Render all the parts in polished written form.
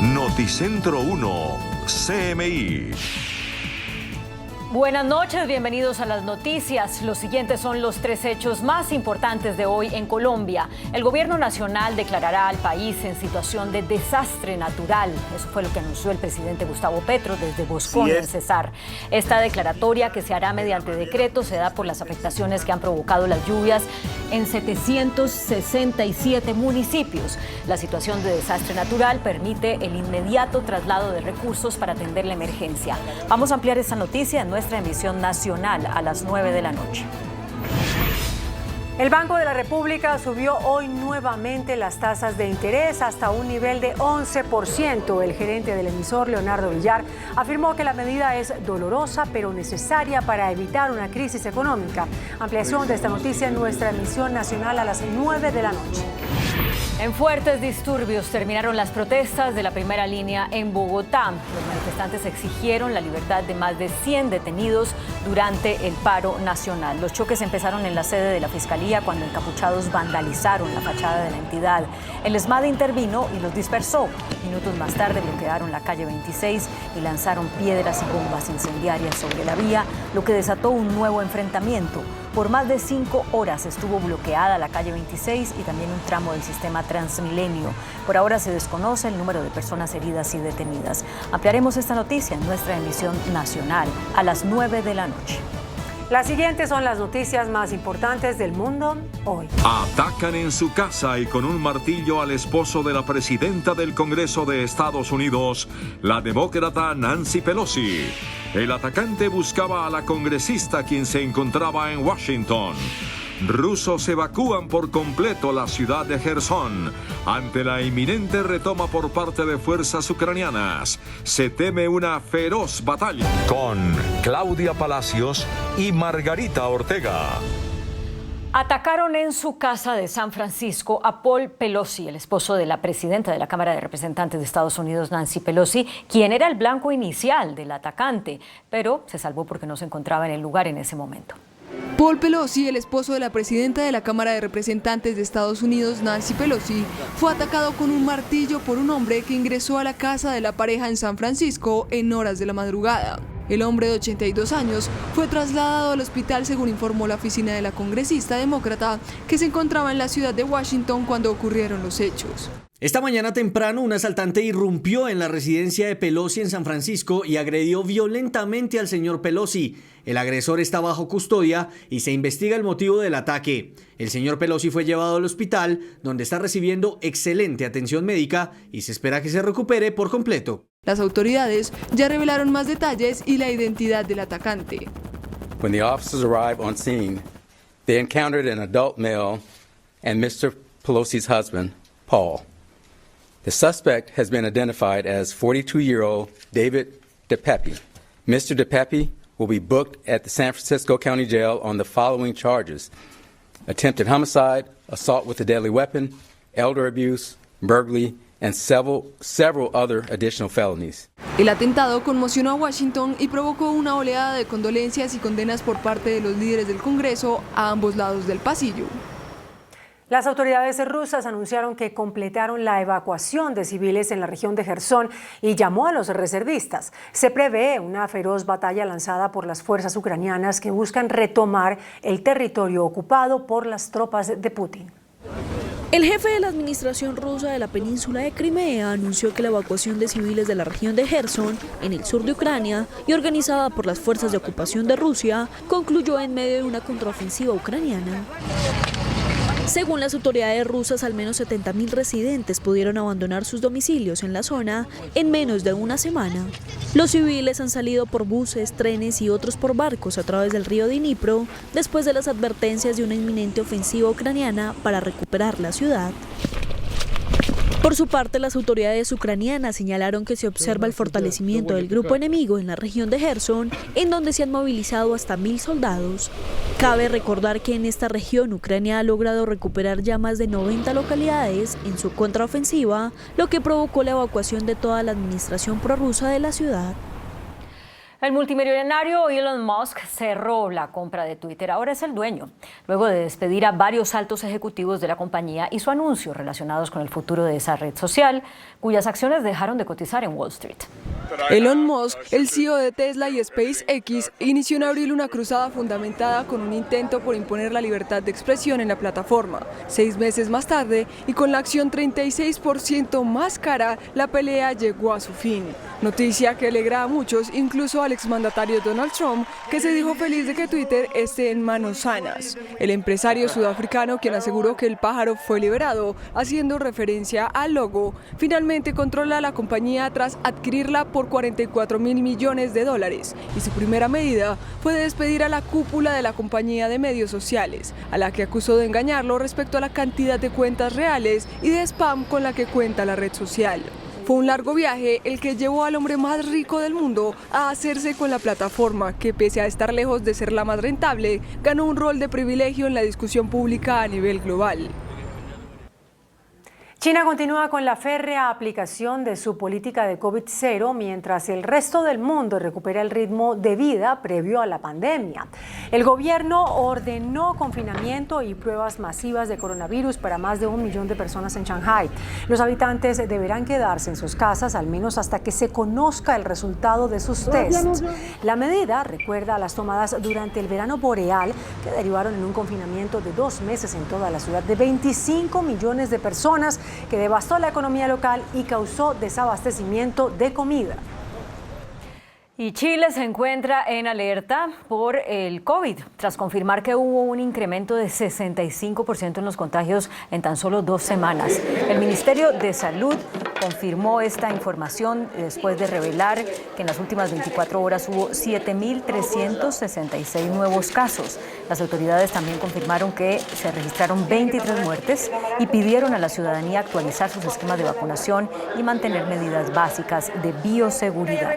Noticentro 1, CMI. Buenas noches, bienvenidos a las noticias. Los siguientes son los 3 hechos más importantes de hoy en Colombia. El gobierno nacional declarará al país en situación de desastre natural. Eso fue lo que anunció el presidente Gustavo Petro desde Boscón, en Cesar. Esta declaratoria, que se hará mediante decreto, se da por las afectaciones que han provocado las lluvias en 767 municipios. La situación de desastre natural permite el inmediato traslado de recursos para atender la emergencia. Vamos a ampliar esta noticia en nuestra emisión nacional a las 9 de la noche. El Banco de la República subió hoy nuevamente las tasas de interés hasta un nivel de 11%. El gerente del emisor, Leonardo Villar, afirmó que la medida es dolorosa pero necesaria para evitar una crisis económica. Ampliación de esta noticia en nuestra emisión nacional a las 9 de la noche. En fuertes disturbios terminaron las protestas de la primera línea en Bogotá. Los manifestantes exigieron la libertad de más de 100 detenidos durante el paro nacional. Los choques empezaron en la sede de la Fiscalía cuando encapuchados vandalizaron la fachada de la entidad. El ESMAD intervino y los dispersó. Minutos más tarde bloquearon la calle 26 y lanzaron piedras y bombas incendiarias sobre la vía, lo que desató un nuevo enfrentamiento. Por más de 5 horas estuvo bloqueada la calle 26 y también un tramo del sistema Transmilenio. Por ahora se desconoce el número de personas heridas y detenidas. Ampliaremos esta noticia en nuestra emisión nacional a las 9 de la noche. Las siguientes son las noticias más importantes del mundo hoy. Atacan en su casa y con un martillo al esposo de la presidenta del Congreso de Estados Unidos, la demócrata Nancy Pelosi. El atacante buscaba a la congresista, quien se encontraba en Washington. Rusos evacúan por completo la ciudad de Jersón ante la inminente retoma por parte de fuerzas ucranianas. Se teme una feroz batalla. Con Claudia Palacios y Margarita Ortega. Atacaron en su casa de San Francisco a Paul Pelosi, el esposo de la presidenta de la Cámara de Representantes de Estados Unidos, Nancy Pelosi, quien era el blanco inicial del atacante, pero se salvó porque no se encontraba en el lugar en ese momento. Paul Pelosi, el esposo de la presidenta de la Cámara de Representantes de Estados Unidos, Nancy Pelosi, fue atacado con un martillo por un hombre que ingresó a la casa de la pareja en San Francisco en horas de la madrugada. El hombre de 82 años fue trasladado al hospital, según informó la oficina de la congresista demócrata, que se encontraba en la ciudad de Washington cuando ocurrieron los hechos. Esta mañana temprano, un asaltante irrumpió en la residencia de Pelosi en San Francisco y agredió violentamente al señor Pelosi. El agresor está bajo custodia y se investiga el motivo del ataque. El señor Pelosi fue llevado al hospital, donde está recibiendo excelente atención médica y se espera que se recupere por completo. Las autoridades ya revelaron más detalles y la identidad del atacante. When the officers arrived on scene, they encountered an adult male and Mr. Pelosi's husband, Paul. The suspect has been identified as 42-year-old David DePepe. Mr. DePepe will be booked at the San Francisco County Jail on the following charges: attempted homicide, assault with a deadly weapon, elder abuse, burglary, and several other additional felonies. El atentado conmocionó a Washington y provocó una oleada de condolencias y condenas por parte de los líderes del Congreso a ambos lados del pasillo. Las autoridades rusas anunciaron que completaron la evacuación de civiles en la región de Jersón y llamó a los reservistas. Se prevé una feroz batalla lanzada por las fuerzas ucranianas que buscan retomar el territorio ocupado por las tropas de Putin. El jefe de la administración rusa de la península de Crimea anunció que la evacuación de civiles de la región de Jersón, en el sur de Ucrania, y organizada por las fuerzas de ocupación de Rusia, concluyó en medio de una contraofensiva ucraniana. Según las autoridades rusas, al menos 70.000 residentes pudieron abandonar sus domicilios en la zona en menos de una semana. Los civiles han salido por buses, trenes y otros por barcos a través del río Dnipro después de las advertencias de una inminente ofensiva ucraniana para recuperar la ciudad. Por su parte, las autoridades ucranianas señalaron que se observa el fortalecimiento del grupo enemigo en la región de Jersón, en donde se han movilizado hasta 1.000 soldados. Cabe recordar que en esta región Ucrania ha logrado recuperar ya más de 90 localidades en su contraofensiva, lo que provocó la evacuación de toda la administración prorrusa de la ciudad. El multimillonario Elon Musk cerró la compra de Twitter. Ahora es el dueño, luego de despedir a varios altos ejecutivos de la compañía y su anuncio relacionados con el futuro de esa red social, cuyas acciones dejaron de cotizar en Wall Street. Elon Musk, el CEO de Tesla y SpaceX, inició en abril una cruzada fundamentada con un intento por imponer la libertad de expresión en la plataforma. 6 meses más tarde, y con la acción 36% más cara, la pelea llegó a su fin. Noticia que alegra a muchos, incluso al exmandatario Donald Trump, que se dijo feliz de que Twitter esté en manos sanas. El empresario sudafricano, quien aseguró que el pájaro fue liberado, haciendo referencia al logo, finalmente controla la compañía tras adquirirla por $44.000 millones, y su primera medida fue despedir a la cúpula de la compañía de medios sociales, a la que acusó de engañarlo respecto a la cantidad de cuentas reales y de spam con la que cuenta la red social. Fue un largo viaje el que llevó al hombre más rico del mundo a hacerse con la plataforma, que pese a estar lejos de ser la más rentable, ganó un rol de privilegio en la discusión pública a nivel global. China continúa con la férrea aplicación de su política de COVID-0 mientras el resto del mundo recupera el ritmo de vida previo a la pandemia. El gobierno ordenó confinamiento y pruebas masivas de coronavirus para más de 1 millón de personas en Shanghái. Los habitantes deberán quedarse en sus casas al menos hasta que se conozca el resultado de sus tests. La medida recuerda a las tomadas durante el verano boreal que derivaron en un confinamiento de 2 meses en toda la ciudad de 25 millones de personas, que devastó la economía local y causó desabastecimiento de comida. Y Chile se encuentra en alerta por el COVID, tras confirmar que hubo un incremento de 65% en los contagios en tan solo 2 semanas. El Ministerio de Salud confirmó esta información después de revelar que en las últimas 24 horas hubo 7.366 nuevos casos. Las autoridades también confirmaron que se registraron 23 muertes y pidieron a la ciudadanía actualizar sus esquemas de vacunación y mantener medidas básicas de bioseguridad.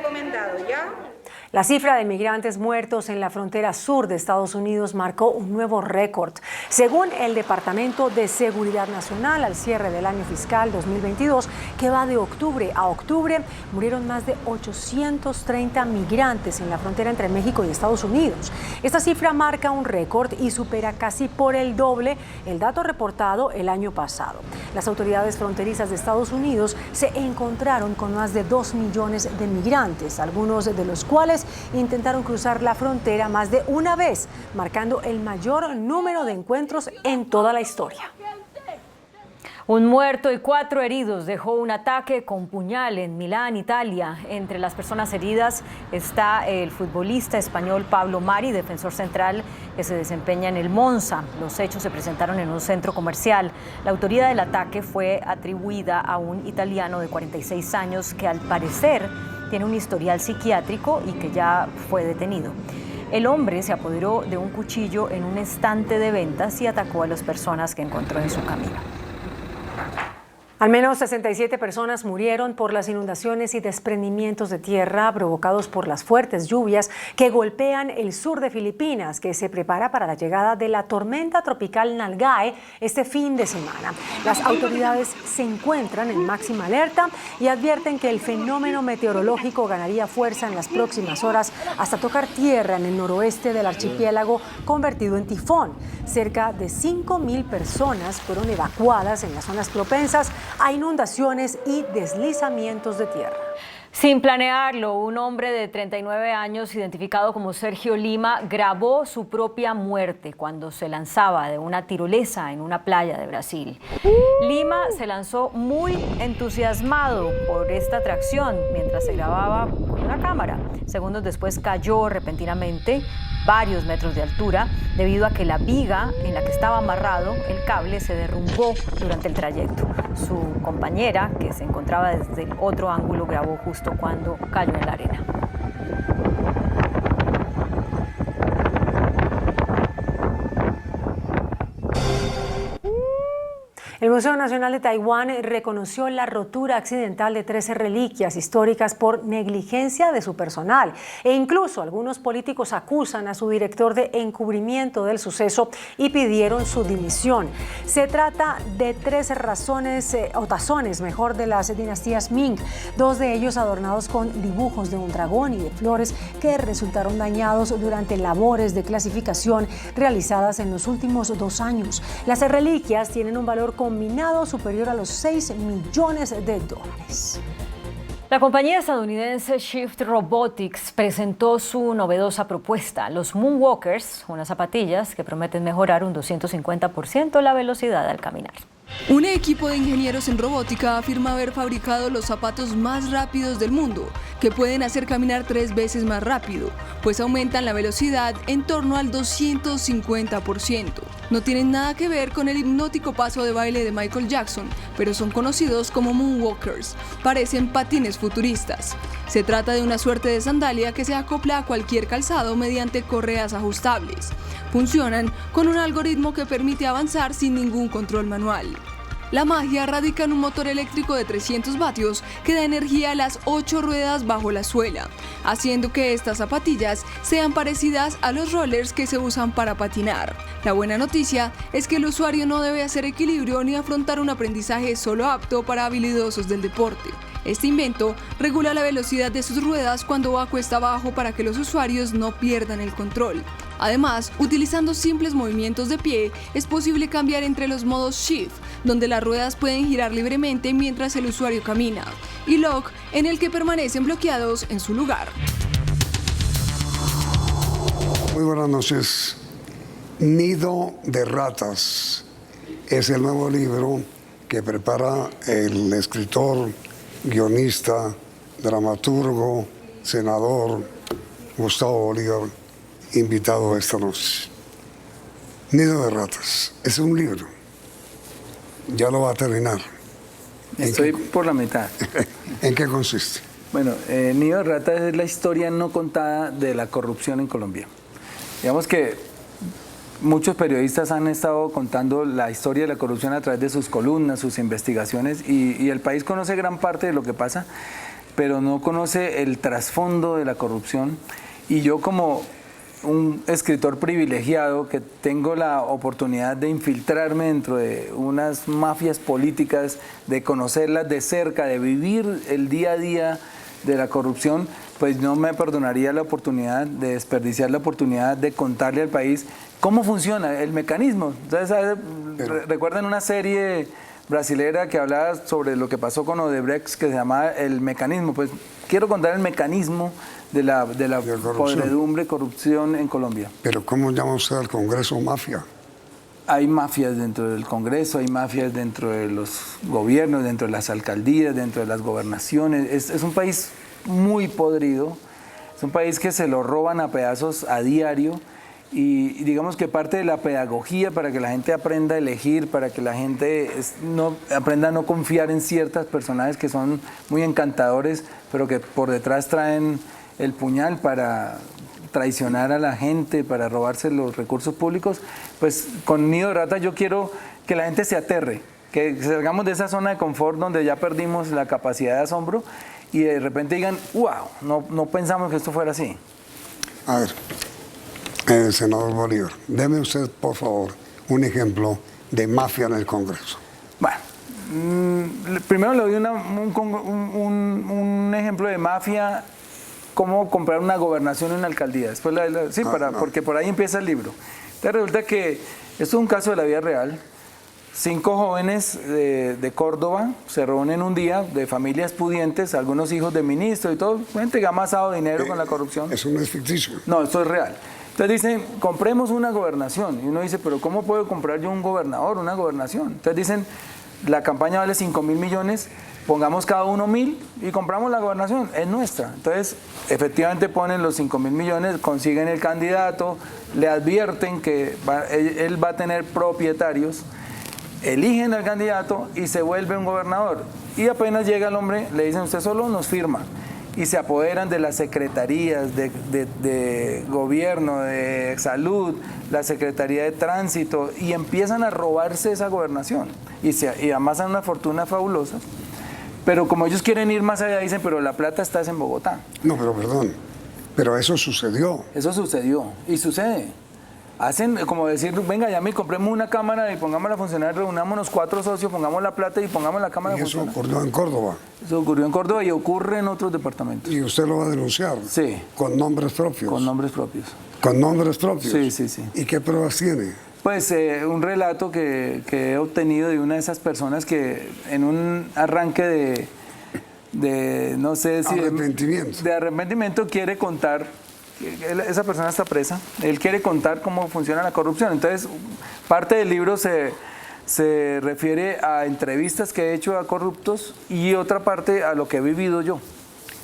La cifra de migrantes muertos en la frontera sur de Estados Unidos marcó un nuevo récord. Según el Departamento de Seguridad Nacional, al cierre del año fiscal 2022, que va de octubre a octubre, murieron más de 830 migrantes en la frontera entre México y Estados Unidos. Esta cifra marca un récord y supera casi por el doble el dato reportado el año pasado. Las autoridades fronterizas de Estados Unidos se encontraron con más de 2 millones de migrantes, algunos de los cuales intentaron cruzar la frontera más de una vez, marcando el mayor número de encuentros en toda la historia. Un muerto y 4 heridos dejó un ataque con puñal en Milán, Italia. Entre las personas heridas está el futbolista español Pablo Mari, defensor central que se desempeña en el Monza. Los hechos se presentaron en un centro comercial. La autoría del ataque fue atribuida a un italiano de 46 años que al parecer tiene un historial psiquiátrico y que ya fue detenido. El hombre se apoderó de un cuchillo en un estante de ventas y atacó a las personas que encontró en su camino. Al menos 67 personas murieron por las inundaciones y desprendimientos de tierra provocados por las fuertes lluvias que golpean el sur de Filipinas, que se prepara para la llegada de la tormenta tropical Nalgae este fin de semana. Las autoridades se encuentran en máxima alerta y advierten que el fenómeno meteorológico ganaría fuerza en las próximas horas hasta tocar tierra en el noroeste del archipiélago convertido en tifón. Cerca de 5.000 personas fueron evacuadas en las zonas propensas a inundaciones y deslizamientos de tierra. Sin planearlo, un hombre de 39 años, identificado como Sergio Lima, grabó su propia muerte cuando se lanzaba de una tirolesa en una playa de Brasil. Lima se lanzó muy entusiasmado por esta atracción mientras se grababa con una cámara. Segundos después cayó repentinamente varios metros de altura debido a que la viga en la que estaba amarrado el cable se derrumbó durante el trayecto. Su compañera, que se encontraba desde el otro ángulo, grabó justo cuando cayó en la arena. El Museo Nacional de Taiwán reconoció la rotura accidental de 13 reliquias históricas por negligencia de su personal. E incluso algunos políticos acusan a su director de encubrimiento del suceso y pidieron su dimisión. Se trata de 13 tazones de las dinastías Ming, 2 de ellos adornados con dibujos de un dragón y de flores que resultaron dañados durante labores de clasificación realizadas en los últimos 2 años. Las reliquias tienen un valor combinado superior a los $6 millones. La compañía estadounidense Shift Robotics presentó su novedosa propuesta, los Moonwalkers, unas zapatillas que prometen mejorar un 250% la velocidad al caminar. Un equipo de ingenieros en robótica afirma haber fabricado los zapatos más rápidos del mundo, que pueden hacer caminar 3 veces más rápido, pues aumentan la velocidad en torno al 250%. No tienen nada que ver con el hipnótico paso de baile de Michael Jackson, pero son conocidos como Moonwalkers. Parecen patines futuristas. Se trata de una suerte de sandalia que se acopla a cualquier calzado mediante correas ajustables. Funcionan con un algoritmo que permite avanzar sin ningún control manual. La magia radica en un motor eléctrico de 300 vatios que da energía a las 8 ruedas bajo la suela, haciendo que estas zapatillas sean parecidas a los rollers que se usan para patinar. La buena noticia es que el usuario no debe hacer equilibrio ni afrontar un aprendizaje solo apto para habilidosos del deporte. Este invento regula la velocidad de sus ruedas cuando va cuesta abajo para que los usuarios no pierdan el control. Además, utilizando simples movimientos de pie, es posible cambiar entre los modos Shift, donde las ruedas pueden girar libremente mientras el usuario camina, y Lock, en el que permanecen bloqueados en su lugar. Muy buenas noches. Nido de ratas es el nuevo libro que prepara el escritor, guionista, dramaturgo, senador Gustavo Bolívar, invitado esta noche. Nido de ratas es un libro. Ya lo va a terminar. Estoy por la mitad. ¿En qué consiste? Bueno, Nido de ratas es la historia no contada de la corrupción en Colombia. Digamos que muchos periodistas han estado contando la historia de la corrupción a través de sus columnas, sus investigaciones, y el país conoce gran parte de lo que pasa, pero no conoce el trasfondo de la corrupción. Y yo, como un escritor privilegiado que tengo la oportunidad de infiltrarme dentro de unas mafias políticas, de conocerlas de cerca, de vivir el día a día de la corrupción, pues no me perdonaría la oportunidad de desperdiciar la oportunidad de contarle al país cómo funciona el mecanismo. Entonces, ¿recuerdan una serie brasilera que hablaba sobre lo que pasó con Odebrecht, que se llamaba El Mecanismo? Pues quiero contar el mecanismo de la podredumbre, corrupción en Colombia. Pero ¿cómo llama usted al Congreso mafia? Hay mafias dentro del Congreso, hay mafias dentro de los gobiernos, dentro de las alcaldías, dentro de las gobernaciones. Es un país muy podrido, es un país que se lo roban a pedazos a diario, y digamos que parte de la pedagogía para que la gente aprenda a elegir, para que la gente aprenda a no confiar en ciertas personajes que son muy encantadores, pero que por detrás traen el puñal para traicionar a la gente, para robarse los recursos públicos, pues con Nido de Rata yo quiero que la gente se aterre, que salgamos de esa zona de confort donde ya perdimos la capacidad de asombro y de repente digan, wow, no pensamos que esto fuera así. A ver, senador Bolívar, deme usted, por favor, un ejemplo de mafia en el Congreso. Bueno, primero le doy un ejemplo de mafia, cómo comprar una gobernación y una alcaldía. Después porque por ahí empieza el libro. Entonces resulta que esto es un caso de la vida real. 5 jóvenes de Córdoba se reúnen un día, de familias pudientes, algunos hijos de ministros y todo, gente que ha amasado dinero con la corrupción. Eso no es ficticio. No, esto es real. Entonces dicen, compremos una gobernación. Y uno dice, pero ¿cómo puedo comprar yo un gobernador, una gobernación? Entonces dicen, la campaña vale 5.000 millones, pongamos cada uno 1.000 y compramos la gobernación, es nuestra. Entonces, efectivamente ponen los 5.000 millones, consiguen el candidato, le advierten que él va a tener propietarios, eligen al candidato y se vuelve un gobernador. Y apenas llega el hombre, le dicen, usted solo nos firma. y se apoderan de las secretarías de gobierno, de salud, la Secretaría de Tránsito, y empiezan a robarse esa gobernación y amasan una fortuna fabulosa. Pero como ellos quieren ir más allá, dicen, pero la plata está en Bogotá. No, pero perdón, pero eso sucedió. Eso sucedió y sucede. Hacen como decir, venga, ya me compremos una cámara y pongámosla a funcionar, reunámonos 4 socios, pongamos la plata y pongamos la cámara a funcionar. Y eso ocurrió en Córdoba. Eso ocurrió en Córdoba y ocurre en otros departamentos. ¿Y usted lo va a denunciar? Sí. ¿Con nombres propios? Con nombres propios. ¿Con nombres propios? Sí, sí, sí. ¿Y qué pruebas tiene? Pues un relato que he obtenido de una de esas personas que en un arranque de no sé si... Arrepentimiento. De arrepentimiento quiere contar, esa persona está presa, él quiere contar cómo funciona la corrupción. Entonces, parte del libro se refiere a entrevistas que he hecho a corruptos y otra parte a lo que he vivido yo.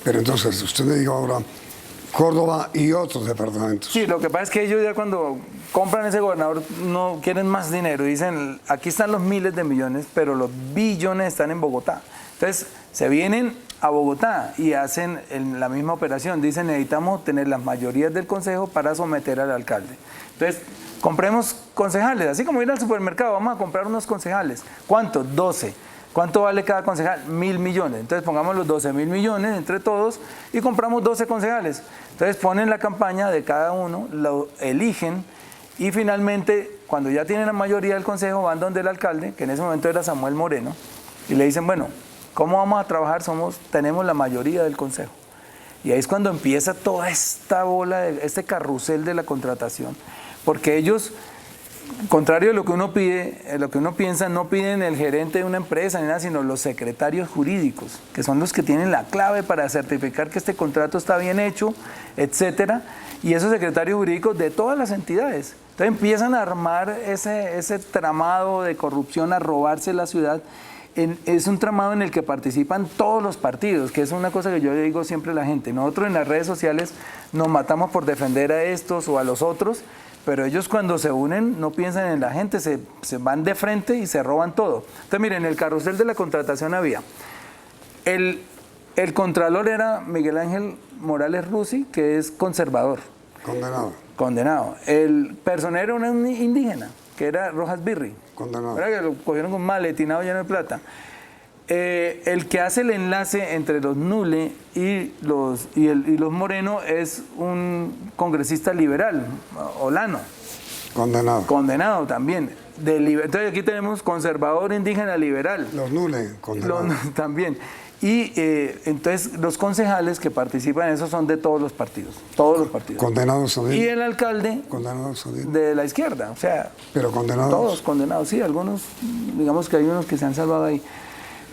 Pero entonces, usted me dijo ahora, Córdoba y otros departamentos. Sí, lo que pasa es que ellos ya cuando compran ese gobernador no quieren más dinero. Dicen, aquí están los miles de millones, pero los billones están en Bogotá. Entonces, se vienen a Bogotá y hacen la misma operación. Dicen, necesitamos tener las mayorías del consejo para someter al alcalde. Entonces, compremos concejales, así como ir al supermercado, vamos a comprar unos concejales. ¿Cuántos? 12. ¿Cuánto vale cada concejal? 1.000 millones. Entonces pongamos los 12.000 millones entre todos y compramos 12 concejales. Entonces ponen la campaña de cada uno, lo eligen y finalmente, cuando ya tienen la mayoría del consejo, van donde el alcalde, que en ese momento era Samuel Moreno, y le dicen, bueno, ¿cómo vamos a trabajar? Tenemos la mayoría del consejo. Y ahí es cuando empieza toda esta bola, este carrusel de la contratación, porque ellos, contrario a lo que uno pide, lo que uno piensa, no piden el gerente de una empresa ni nada, sino los secretarios jurídicos, que son los que tienen la clave para certificar que este contrato está bien hecho, etcétera, y esos secretarios jurídicos de todas las entidades. Entonces empiezan a armar ese tramado de corrupción, a robarse la ciudad. Es un tramado en el que participan todos los partidos, que es una cosa que yo le digo siempre a la gente. Nosotros en las redes sociales nos matamos por defender a estos o a los otros, pero ellos cuando se unen no piensan en la gente, se van de frente y se roban todo. Entonces miren, en el carrusel de la contratación había, el contralor era Miguel Ángel Morales Rusi, que es conservador. Condenado. El personero era un indígena, que era Rojas Birri. Condenado. Que lo cogieron con un maletinado lleno de plata. El que hace el enlace entre los Nule y los Moreno es un congresista liberal, Olano. Condenado también. Entonces aquí tenemos conservador, indígena, liberal. Los Nule, condenados. También. Y entonces los concejales que participan en eso son de todos los partidos. Todos los partidos. Condenados también. Y el alcalde de la izquierda. O sea, pero condenados. Todos condenados, sí, algunos, digamos que hay unos que se han salvado ahí.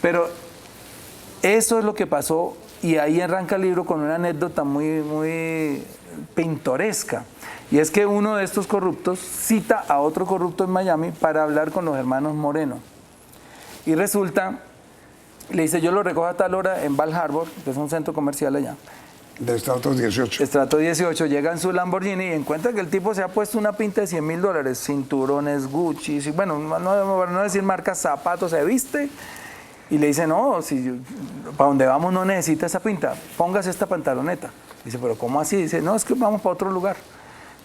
Pero eso es lo que pasó y ahí arranca el libro con una anécdota muy, muy pintoresca. Y es que uno de estos corruptos cita a otro corrupto en Miami para hablar con los hermanos Moreno. Y resulta, le dice, yo lo recojo a tal hora en Bal Harbour, que es un centro comercial allá. De estrato 18. Estrato 18, llega en su Lamborghini y encuentra que el tipo se ha puesto una pinta de $100.000, cinturones, Gucci, bueno, no decir marcas, zapatos, se viste. Y le dice, no, si para donde vamos no necesita esa pinta, póngase esta pantaloneta. Dice, pero ¿cómo así? Dice, no, es que vamos para otro lugar.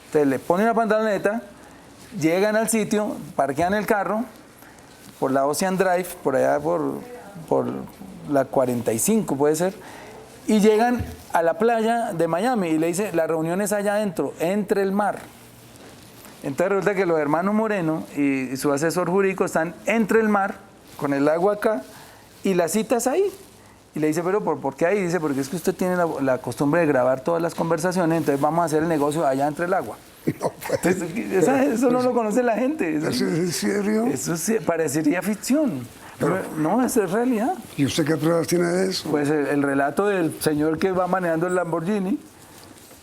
Entonces le ponen la pantaloneta, llegan al sitio, parquean el carro por la Ocean Drive, por allá por la 45 puede ser, y llegan a la playa de Miami y le dice, la reunión es allá adentro, entre el mar. Entonces resulta que los hermanos Moreno y su asesor jurídico están entre el mar, con el agua acá, y la cita es ahí. Y le dice, pero ¿por qué ahí? Dice, porque es que usted tiene la costumbre de grabar todas las conversaciones, entonces vamos a hacer el negocio allá entre el agua. No, entonces, eso no lo conoce la gente. ¿Eso es en serio? Eso sí, parecería ficción. Pero no, eso es realidad. ¿Y usted qué pruebas tiene de eso? Pues el relato del señor que va manejando el Lamborghini,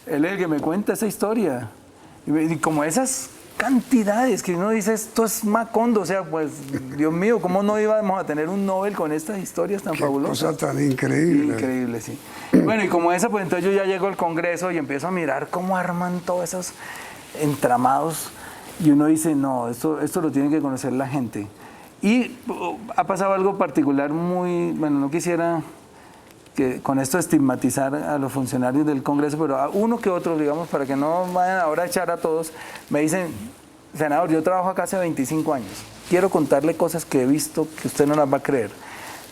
él es el que me cuenta esa historia. Y como esas cantidades que uno dice, esto es Macondo, o sea, pues, Dios mío, ¿cómo no íbamos a tener un Nobel con estas historias tan fabulosas? Qué cosa tan increíble. Increíble, sí. Bueno, y como esa, pues entonces yo ya llego al Congreso y empiezo a mirar cómo arman todos esos entramados y uno dice, no, esto lo tiene que conocer la gente. Y ha pasado algo particular muy, bueno, no quisiera que con esto estigmatizar a los funcionarios del Congreso, pero a uno que otro, digamos, para que no vayan ahora a echar a todos, me dicen, senador, yo trabajo acá hace 25 años, quiero contarle cosas que he visto que usted no las va a creer.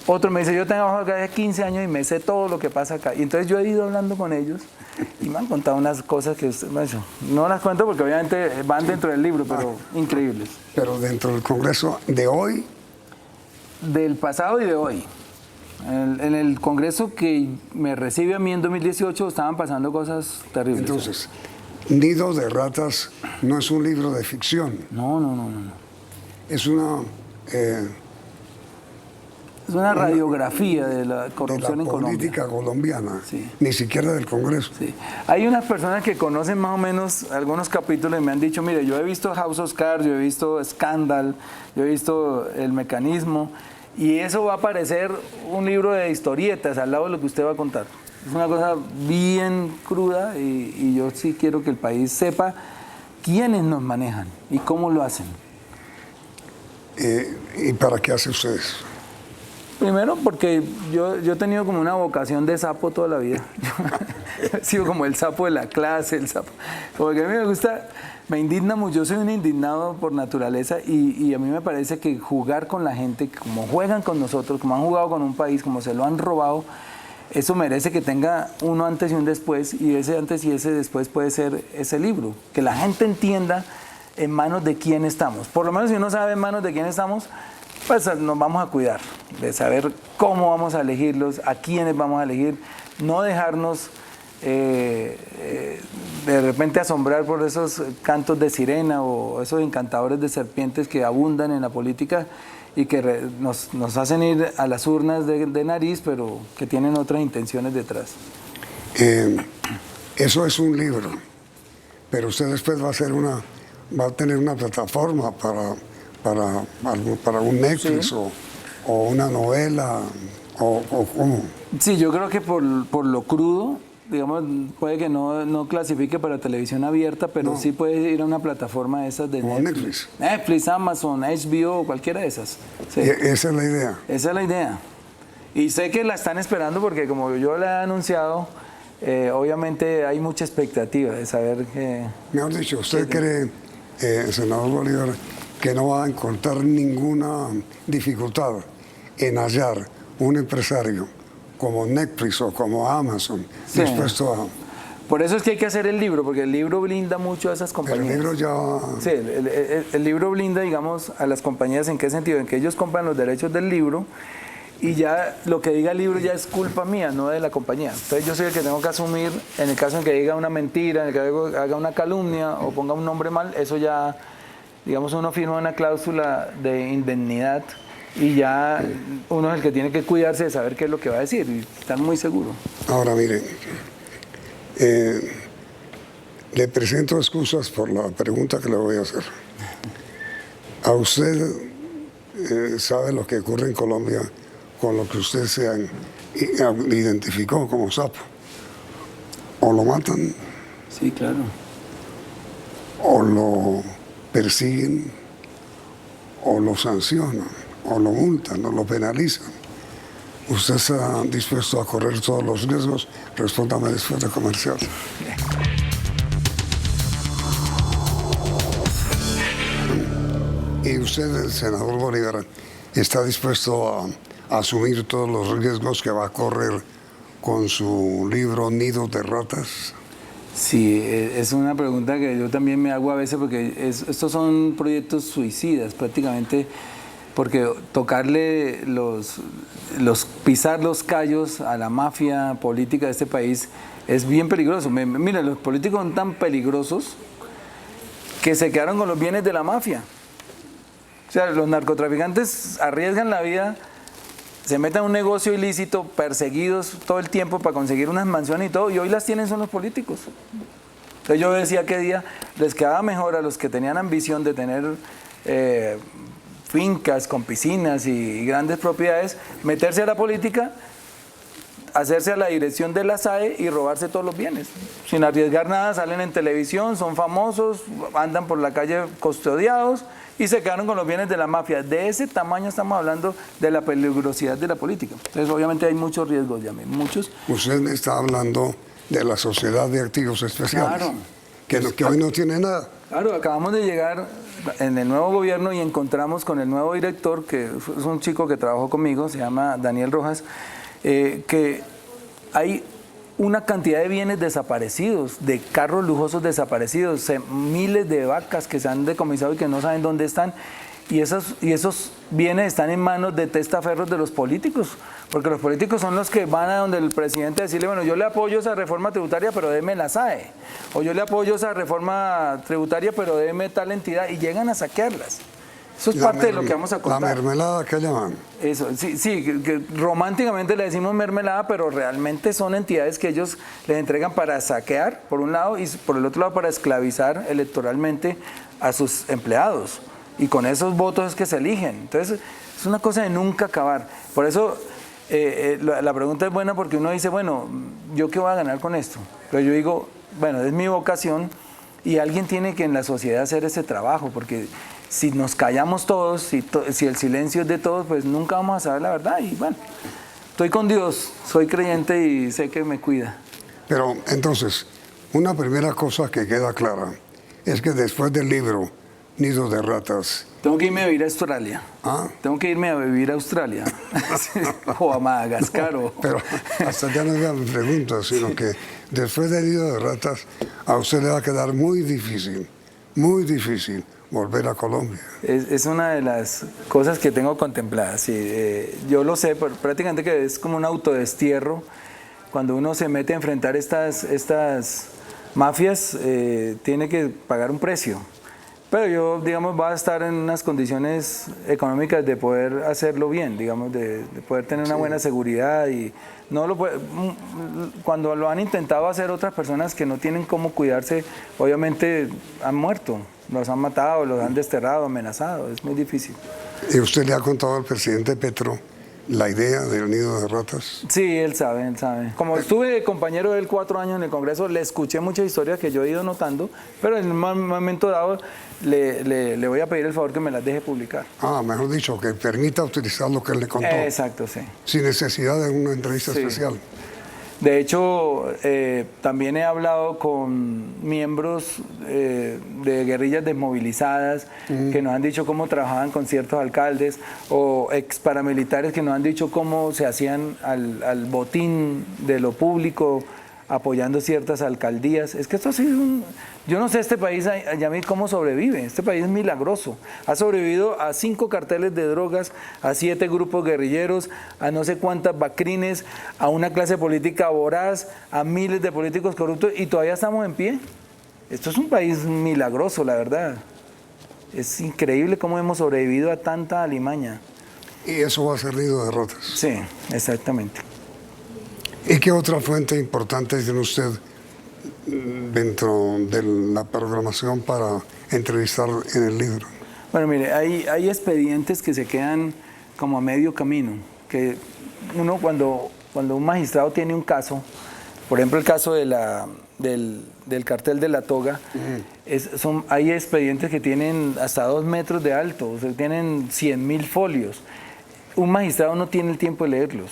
Otro me dice, yo trabajo acá hace 15 años y me sé todo lo que pasa acá. Y entonces yo he ido hablando con ellos y me han contado unas cosas que bueno, no las cuento porque obviamente van dentro del libro, pero increíbles. Pero dentro del Congreso de hoy. Del pasado y de hoy. En el Congreso que me recibe a mí en 2018 estaban pasando cosas terribles. Entonces, Nido de Ratas no es un libro de ficción. No. Es una... es una radiografía de la corrupción en Colombia. De la política colombiana, sí. Ni siquiera del Congreso. Sí. Hay unas personas que conocen más o menos algunos capítulos y me han dicho, mire, yo he visto House of Cards, yo he visto Scandal, yo he visto El Mecanismo, y eso va a parecer un libro de historietas al lado de lo que usted va a contar. Es una cosa bien cruda y yo sí quiero que el país sepa quiénes nos manejan y cómo lo hacen. ¿Y para qué hace ustedes? Primero porque yo he tenido como una vocación de sapo toda la vida. Yo he sido como el sapo de la clase, el sapo. Porque a mí me gusta, me indigna mucho, yo soy un indignado por naturaleza y a mí me parece que jugar con la gente, como juegan con nosotros, como han jugado con un país, como se lo han robado, eso merece que tenga uno antes y un después, y ese antes y ese después puede ser ese libro. Que la gente entienda en manos de quién estamos. Por lo menos si uno sabe en manos de quién estamos, pues nos vamos a cuidar de saber cómo vamos a elegirlos, a quiénes vamos a elegir, no dejarnos de repente asombrar por esos cantos de sirena o esos encantadores de serpientes que abundan en la política y que nos hacen ir a las urnas de nariz, pero que tienen otras intenciones detrás. Eso es un libro, pero usted después va a tener una plataforma para un Netflix, sí, o una novela, o cómo. Sí, yo creo que por lo crudo, digamos, puede que no clasifique para televisión abierta, pero no, sí puede ir a una plataforma de esas de Netflix. Netflix, Amazon, HBO, cualquiera de esas. Sí. Esa es la idea. Esa es la idea. Y sé que la están esperando porque como yo la he anunciado, obviamente hay mucha expectativa de saber que... Mejor dicho, ¿usted cree, senador Bolívar, que no va a encontrar ninguna dificultad en hallar un empresario como Netflix o como Amazon, sí, dispuesto a... Por eso es que hay que hacer el libro, porque el libro blinda mucho a esas compañías. El libro ya... Sí, el libro blinda, digamos, a las compañías. ¿En qué sentido? En que ellos compran los derechos del libro y ya lo que diga el libro ya es culpa mía, no de la compañía. Entonces yo soy el que tengo que asumir, en el caso en que diga una mentira, en el que haga una calumnia o ponga un nombre mal, eso ya, digamos, uno firma una cláusula de indemnidad y ya uno es el que tiene que cuidarse de saber qué es lo que va a decir y estar muy seguro. Ahora, miren, le presento excusas por la pregunta que le voy a hacer. ¿A usted sabe lo que ocurre en Colombia con lo que usted se identificó como sapo? O lo matan. Sí, claro. O lo persiguen, o lo sancionan, o lo multan, o lo penalizan. ¿Usted está dispuesto a correr todos los riesgos? Respóndame después de comercial. ¿Y usted, el senador Bolívar, está dispuesto a asumir todos los riesgos que va a correr con su libro Nido de Ratas? Sí, es una pregunta que yo también me hago a veces porque estos son proyectos suicidas prácticamente, porque tocarle pisar los callos a la mafia política de este país es bien peligroso. Mira, los políticos son tan peligrosos que se quedaron con los bienes de la mafia. O sea, los narcotraficantes arriesgan la vida, se meten a un negocio ilícito, perseguidos todo el tiempo para conseguir unas mansiones y todo, y hoy las tienen son los políticos. Entonces yo decía que día les quedaba mejor a los que tenían ambición de tener fincas con piscinas y grandes propiedades, meterse a la política, hacerse a la dirección de la SAE y robarse todos los bienes. Sin arriesgar nada, salen en televisión, son famosos, andan por la calle custodiados y se quedaron con los bienes de la mafia. De ese tamaño estamos hablando de la peligrosidad de la política. Entonces, obviamente hay muchos riesgos, muchos. Usted está hablando de la sociedad de activos especiales, claro, que hoy no tiene nada. Claro, acabamos de llegar en el nuevo gobierno y encontramos con el nuevo director, que es un chico que trabajó conmigo, se llama Daniel Rojas, que hay una cantidad de bienes desaparecidos, de carros lujosos desaparecidos, miles de vacas que se han decomisado y que no saben dónde están. Y esos bienes están en manos de testaferros de los políticos, porque los políticos son los que van a donde el presidente a decirle, bueno, yo le apoyo esa reforma tributaria, pero déme la SAE, o yo le apoyo esa reforma tributaria, pero déme tal entidad, y llegan a saquearlas. Eso es parte de lo que vamos a contar. La mermelada que llaman. Eso, sí, que románticamente le decimos mermelada, pero realmente son entidades que ellos les entregan para saquear, por un lado, y por el otro lado para esclavizar electoralmente a sus empleados. Y con esos votos es que se eligen. Entonces, es una cosa de nunca acabar. Por eso, la pregunta es buena porque uno dice, bueno, ¿yo qué voy a ganar con esto? Pero yo digo, bueno, es mi vocación y alguien tiene que en la sociedad hacer ese trabajo, porque si nos callamos todos, si el silencio es de todos, pues nunca vamos a saber la verdad. Y bueno, estoy con Dios, soy creyente y sé que me cuida. Pero entonces, una primera cosa que queda clara es que después del libro Nido de Ratas... Tengo que irme a vivir a Australia. ¿Ah? Tengo que irme a vivir a Australia. O a Madagascar. Pero hasta ya no me preguntas, sino que después del Nido de Ratas, a usted le va a quedar muy difícil volver a Colombia. Es una de las cosas que tengo contempladas. Sí, yo lo sé, pero prácticamente que es como un autodestierro. Cuando uno se mete a enfrentar estas mafias, tiene que pagar un precio. Pero yo, digamos, va a estar en unas condiciones económicas de poder hacerlo bien, digamos, de poder tener una buena seguridad y no lo puede, cuando lo han intentado hacer otras personas que no tienen cómo cuidarse, obviamente han muerto, los han matado, los han desterrado, amenazado, es muy difícil. ¿Y usted le ha contado al presidente Petro la idea del Nido de Ratas? Sí, él sabe. Como estuve compañero de él 4 años en el Congreso, le escuché muchas historias que yo he ido notando, pero en un momento dado le voy a pedir el favor que me las deje publicar. Mejor dicho, que permita utilizar lo que él le contó. Exacto, sí. Sin necesidad de una entrevista especial. De hecho, también he hablado con miembros de guerrillas desmovilizadas que nos han dicho cómo trabajaban con ciertos alcaldes o ex paramilitares que nos han dicho cómo se hacían al botín de lo público apoyando ciertas alcaldías. Es que esto ha sido yo no sé este país, Yamil, cómo sobrevive. Este país es milagroso. Ha sobrevivido a 5 carteles de drogas, a 7 grupos guerrilleros, a no sé cuántas bacrines, a una clase política voraz, a miles de políticos corruptos y todavía estamos en pie. Esto es un país milagroso, la verdad. Es increíble cómo hemos sobrevivido a tanta alimaña. Y eso va a ser Nido de Ratas. Sí, exactamente. ¿Y qué otra fuente importante tiene usted dentro de la programación para entrevistar en el libro? Bueno, mire, hay expedientes que se quedan como a medio camino, que uno cuando un magistrado tiene un caso, por ejemplo el caso del cartel de la toga, hay expedientes que tienen hasta 2 metros de alto, o sea, tienen 100.000 folios. Un magistrado no tiene el tiempo de leerlos.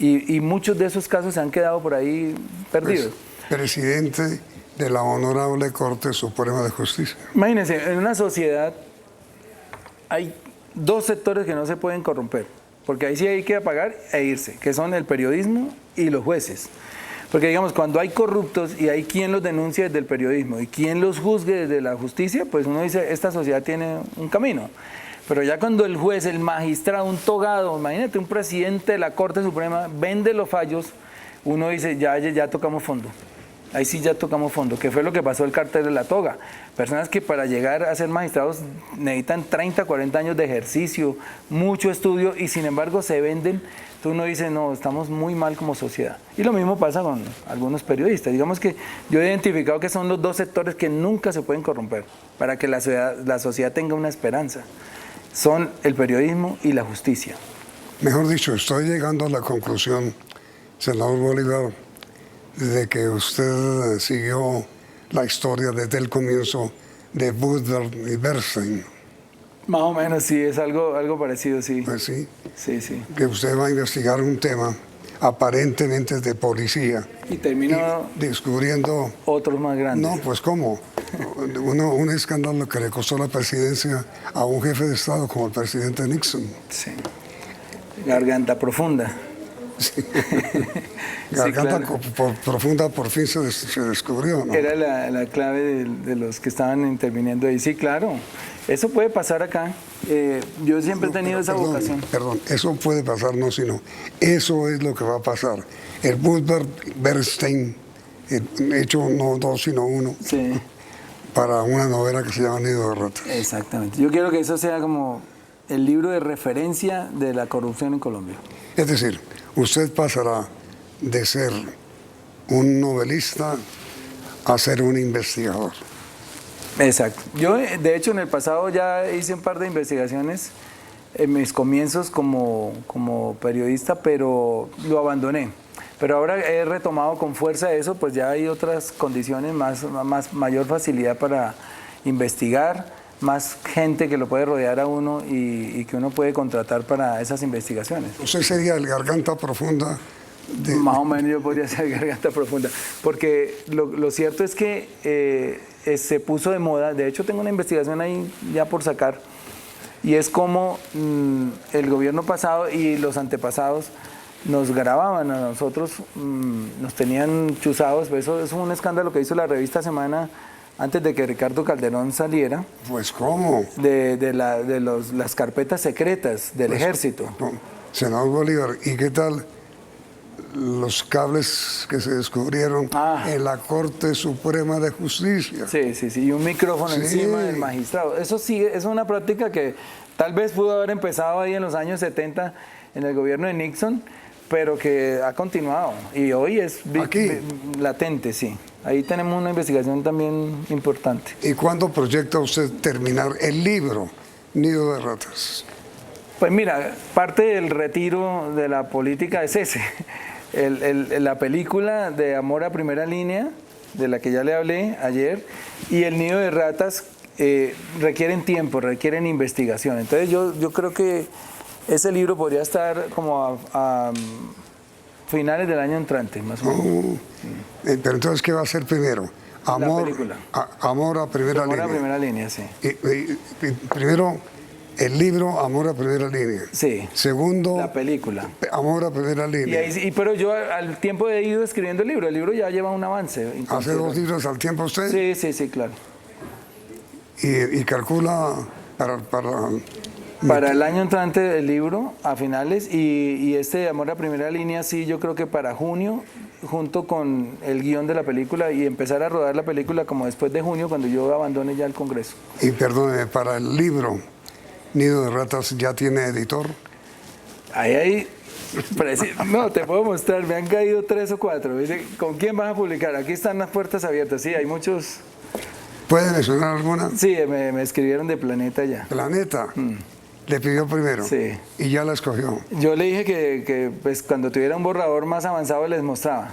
Y muchos de esos casos se han quedado por ahí perdidos. Presidente de la Honorable Corte Suprema de Justicia. Imagínense, en una sociedad hay 2 sectores que no se pueden corromper, porque ahí sí hay que apagar e irse, que son el periodismo y los jueces. Porque digamos, cuando hay corruptos y hay quien los denuncia desde el periodismo y quien los juzgue desde la justicia, pues uno dice, esta sociedad tiene un camino. Pero ya cuando el juez, el magistrado, un togado, imagínate, un presidente de la Corte Suprema vende los fallos, uno dice, ya tocamos fondo. Ahí sí ya tocamos fondo, que fue lo que pasó el cartel de la toga. Personas que para llegar a ser magistrados necesitan 30, 40 años de ejercicio, mucho estudio y sin embargo se venden. Entonces uno dice, no, estamos muy mal como sociedad. Y lo mismo pasa con algunos periodistas. Digamos que yo he identificado que son los 2 sectores que nunca se pueden corromper para que la sociedad tenga una esperanza. Son el periodismo y la justicia. Mejor dicho, estoy llegando a la conclusión, senador Bolívar, de que usted siguió la historia desde el comienzo de Woodward y Bernstein. Más o menos, sí, es algo parecido, sí. Pues sí, Sí, sí. que usted va a investigar un tema aparentemente de policía. Y terminó descubriendo otros más grandes. No, pues ¿cómo? Un escándalo que le costó la presidencia a un jefe de Estado como el presidente Nixon. Sí. Garganta profunda. Sí. Sí, Garganta claro. profunda por fin se descubrió, ¿no? Era la clave de los que estaban interviniendo ahí. Sí, claro. Eso puede pasar acá. Yo siempre he tenido esa vocación. Perdón, eso puede pasar, no, sino eso es lo que va a pasar. El Woodward Bernstein, hecho no dos, sino uno, Sí. para una novela que se llama Nido de Ratas. Exactamente. Yo quiero que eso sea como el libro de referencia de la corrupción en Colombia. Es decir, usted pasará de ser un novelista a ser un investigador. Exacto. Yo, de hecho, en el pasado ya hice un par de investigaciones en mis comienzos como periodista, pero lo abandoné. Pero ahora he retomado con fuerza eso, pues ya hay otras condiciones, mayor facilidad para investigar, más gente que lo puede rodear a uno y que uno puede contratar para esas investigaciones. Usted sería el garganta profunda de... Más o menos yo podría ser garganta profunda, porque lo cierto es que se puso de moda. De hecho, tengo una investigación ahí ya por sacar, y es como el gobierno pasado y los antepasados nos grababan a nosotros, nos tenían chuzados. Eso es un escándalo que hizo la revista Semana antes de que Ricardo Calderón saliera. Pues ¿cómo? Las carpetas secretas del ejército. No, senador Bolívar, ¿y qué tal los cables que se descubrieron en la Corte Suprema de Justicia? Sí, sí, sí, y un micrófono encima del magistrado. Eso sí, es una práctica que tal vez pudo haber empezado ahí en los años 70 en el gobierno de Nixon, pero que ha continuado y hoy es latente, sí. Ahí tenemos una investigación también importante. ¿Y cuándo proyecta usted terminar el libro Nido de Ratas? Pues mira, parte del retiro de la política es ese. La película de Amor a Primera Línea, de la que ya le hablé ayer, y El Nido de Ratas requieren tiempo, requieren investigación. Entonces yo creo que ese libro podría estar como a finales del año entrante, más o menos. Pero entonces, ¿qué va a ser primero? Amor, la película. Amor a Primera Línea. Amor a Primera Línea, sí. Y primero, el libro Amor a Primera Línea. Sí. Segundo, la película. Amor a Primera Línea. Pero yo al tiempo he ido escribiendo el libro ya lleva un avance. ¿Hace 2 libros al tiempo usted? Sí, claro. Y calcula para el año entrante el libro, a finales, y este Amor a Primera Línea, sí, yo creo que para junio, junto con el guión de la película, y empezar a rodar la película como después de junio, cuando yo abandone ya el Congreso. Y perdóneme, para el libro Nido de Ratas, ¿ya tiene editor? Ahí, no, te puedo mostrar, me han caído 3 o 4. Dice, ¿con quién vas a publicar? Aquí están las puertas abiertas, sí, hay muchos. ¿Puede mencionar alguna? Sí, me escribieron de Planeta ya. ¿Planeta? Le pidió primero. Sí. Y ya la escogió. Yo le dije que pues, cuando tuviera un borrador más avanzado les mostraba.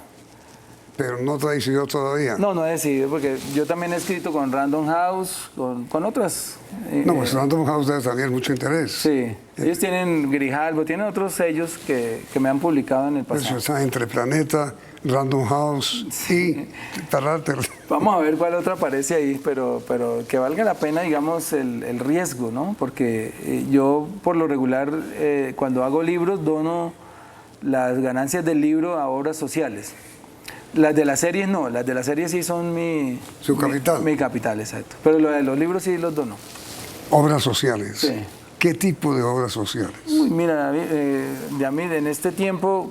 Pero no te decidió todavía. No he decidido, porque yo también he escrito con Random House, con otras. No, pues Random House debe también mucho interés. Sí, ellos tienen Grijalbo, tienen otros sellos que me han publicado en el pasado. Pues está entre Planeta, Random House y Taralter. Vamos a ver cuál otra aparece ahí, pero que valga la pena, digamos, el riesgo, ¿no? Porque yo, por lo regular, cuando hago libros, dono las ganancias del libro a obras sociales. Las de las series no, las de las series sí son su capital. Mi capital, exacto. Pero lo de los libros sí los dono. Obras sociales. Sí. ¿Qué tipo de obras sociales? Uy, mira, Yamid, en este tiempo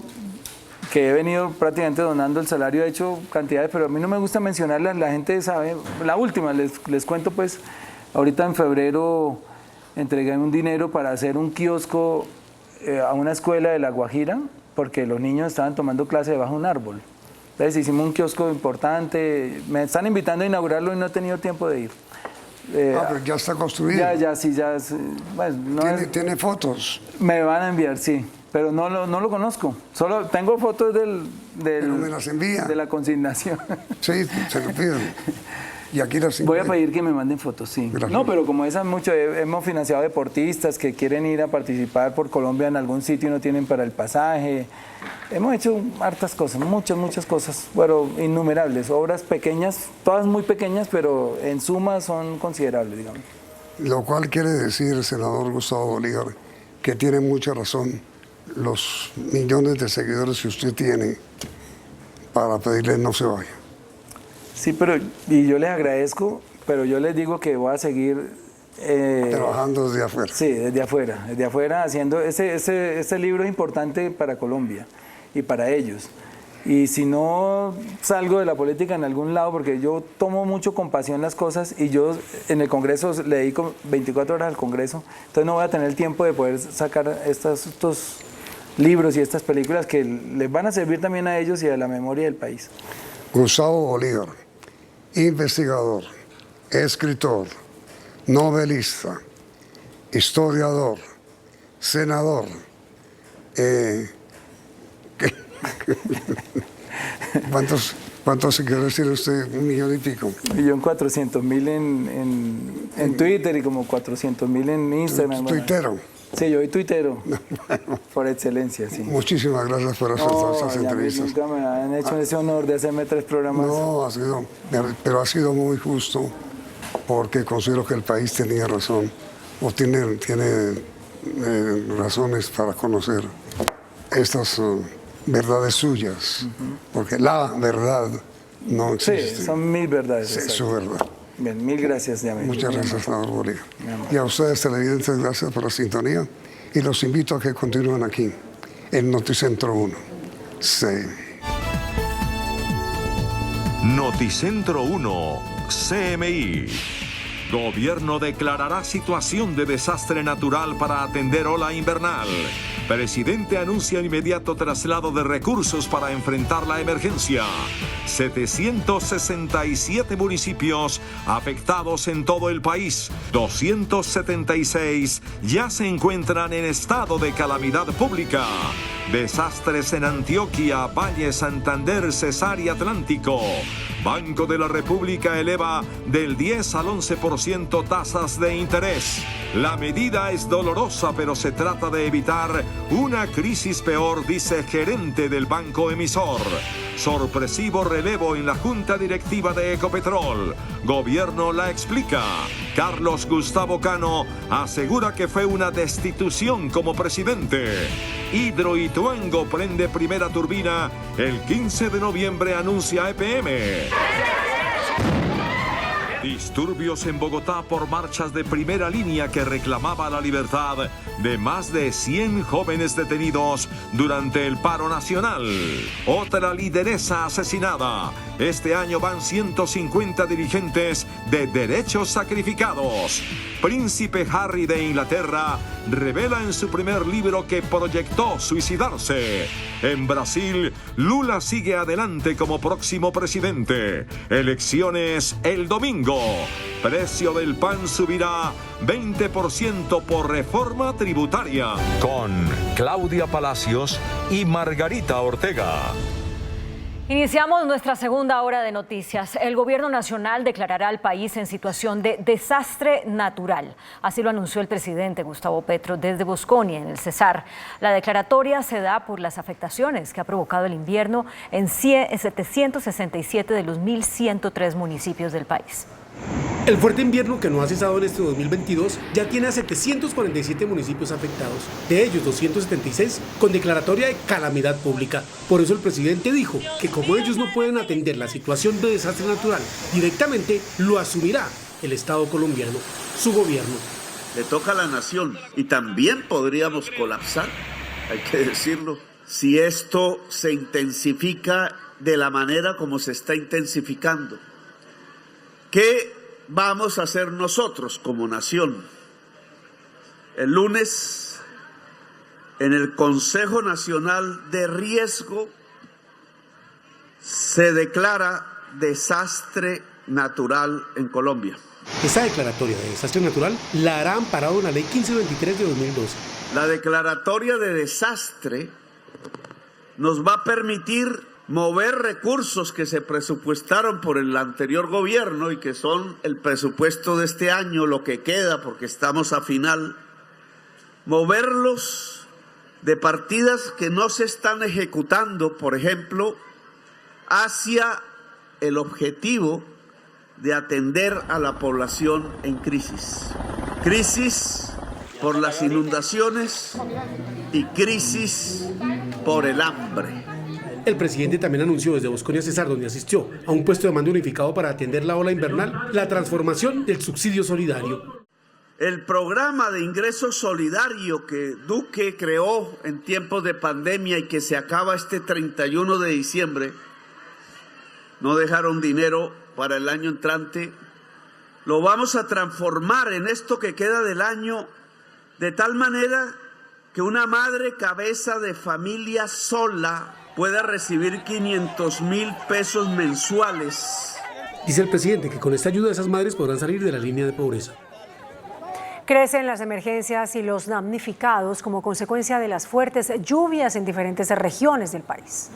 que he venido prácticamente donando el salario, he hecho cantidades, pero a mí no me gusta mencionarlas, la gente sabe. La última, les cuento pues, ahorita en febrero entregué un dinero para hacer un kiosco a una escuela de La Guajira, porque los niños estaban tomando clase debajo de un árbol. Entonces hicimos un kiosco importante, me están invitando a inaugurarlo y no he tenido tiempo de ir. Pero ya está construido. Ya. Bueno, ¿Tiene fotos? Me van a enviar, sí. pero no lo conozco. Solo tengo fotos Pero me las envía. de la consignación. Sí, se lo pido. Y aquí las Voy a envío. pedir que me manden fotos, sí. Gracias. No, pero como esas mucho, hemos financiado deportistas que quieren ir a participar por Colombia en algún sitio y no tienen para el pasaje. Hemos hecho hartas cosas, muchas cosas, pero innumerables, obras pequeñas, todas muy pequeñas, pero en suma son considerables, digamos. Lo cual quiere decir, senador Gustavo Bolívar, que tiene mucha razón los millones de seguidores que usted tiene para pedirle no se vaya. Sí, y yo les agradezco, pero yo les digo que voy a seguir trabajando desde afuera. Sí, desde afuera haciendo ese libro es importante para Colombia y para ellos. Y si no salgo de la política en algún lado, porque yo tomo mucho con pasión las cosas y yo en el Congreso le dedico 24 horas al Congreso, entonces no voy a tener el tiempo de poder sacar estos libros y estas películas que les van a servir también a ellos y a la memoria del país. Gustavo Bolívar, investigador, escritor, novelista, historiador, senador. ¿Cuántos seguidores tiene usted? 1,000,000 y pico. 1.400.000 en Twitter y como 400.000 en Instagram. ¿Tuitero? Sí, yo soy tuitero, por excelencia, sí. Muchísimas gracias por aceptar estas entrevistas. Nunca me han hecho ese honor de hacerme 3 programas. No, pero ha sido muy justo porque considero que el país tenía razón, o tiene razones para conocer estas verdades suyas, porque la verdad no existe. Sí, son 1000 verdades. Sí, es su verdad. Bien, 1000 gracias, Yamil. Muchas gracias, senador Bolívar. Y a ustedes, televidentes, gracias por la sintonía. Y los invito a que continúen aquí, en Noticentro 1. CMI. Noticentro 1, CMI. Gobierno declarará situación de desastre natural para atender ola invernal. Presidente anuncia inmediato traslado de recursos para enfrentar la emergencia. 767 municipios afectados en todo el país. 276 ya se encuentran en estado de calamidad pública. Desastres en Antioquia, Valle, Santander, Cesar y Atlántico. Banco de la República eleva del 10 al 11% tasas de interés. La medida es dolorosa, pero se trata de evitar una crisis peor, dice gerente del banco emisor. Sorpresivo relevo en la junta directiva de Ecopetrol. Gobierno la explica. Carlos Gustavo Cano asegura que fue una destitución como presidente. Hidroituango prende primera turbina. El 15 de noviembre anuncia EPM. Disturbios en Bogotá por marchas de primera línea que reclamaba la libertad de más de 100 jóvenes detenidos durante el paro nacional. Otra lideresa asesinada. Este año van 150 dirigentes de derechos sacrificados. Príncipe Harry de Inglaterra revela en su primer libro que proyectó suicidarse. En Brasil, Lula sigue adelante como próximo presidente. Elecciones el domingo. Precio del pan subirá 20% por reforma tributaria. Con Claudia Palacios y Margarita Ortega. Iniciamos nuestra segunda hora de noticias. El gobierno nacional declarará al país en situación de desastre natural. Así lo anunció el presidente Gustavo Petro desde Bosconia, en el Cesar. La declaratoria se da por las afectaciones que ha provocado el invierno en 767 de los 1.103 municipios del país. El fuerte invierno que no ha cesado en este 2022 ya tiene a 747 municipios afectados, de ellos 276 con declaratoria de calamidad pública. Por eso el presidente dijo que como ellos no pueden atender la situación de desastre natural directamente, lo asumirá el Estado colombiano, su gobierno. Le toca a la nación y también podríamos colapsar, hay que decirlo, si esto se intensifica de la manera como se está intensificando. ¿Qué vamos a hacer nosotros como nación? El lunes, en el Consejo Nacional de Riesgo, se declara desastre natural en Colombia. Esta declaratoria de desastre natural la hará amparado en la Ley 1523 de 2012. La declaratoria de desastre nos va a permitir mover recursos que se presupuestaron por el anterior gobierno y que son el presupuesto de este año, lo que queda porque estamos a final, moverlos de partidas que no se están ejecutando, por ejemplo, hacia el objetivo de atender a la población en crisis. Crisis por las inundaciones y crisis por el hambre. El presidente también anunció desde Bosconia Cesar, donde asistió a un puesto de mando unificado para atender la ola invernal, la transformación del subsidio solidario. El programa de ingreso solidario que Duque creó en tiempos de pandemia y que se acaba este 31 de diciembre, no dejaron dinero para el año entrante, lo vamos a transformar en esto que queda del año de tal manera que una madre cabeza de familia sola pueda recibir 500,000 pesos mensuales. Dice el presidente que con esta ayuda esas madres podrán salir de la línea de pobreza. Crecen las emergencias y los damnificados como consecuencia de las fuertes lluvias en diferentes regiones del país.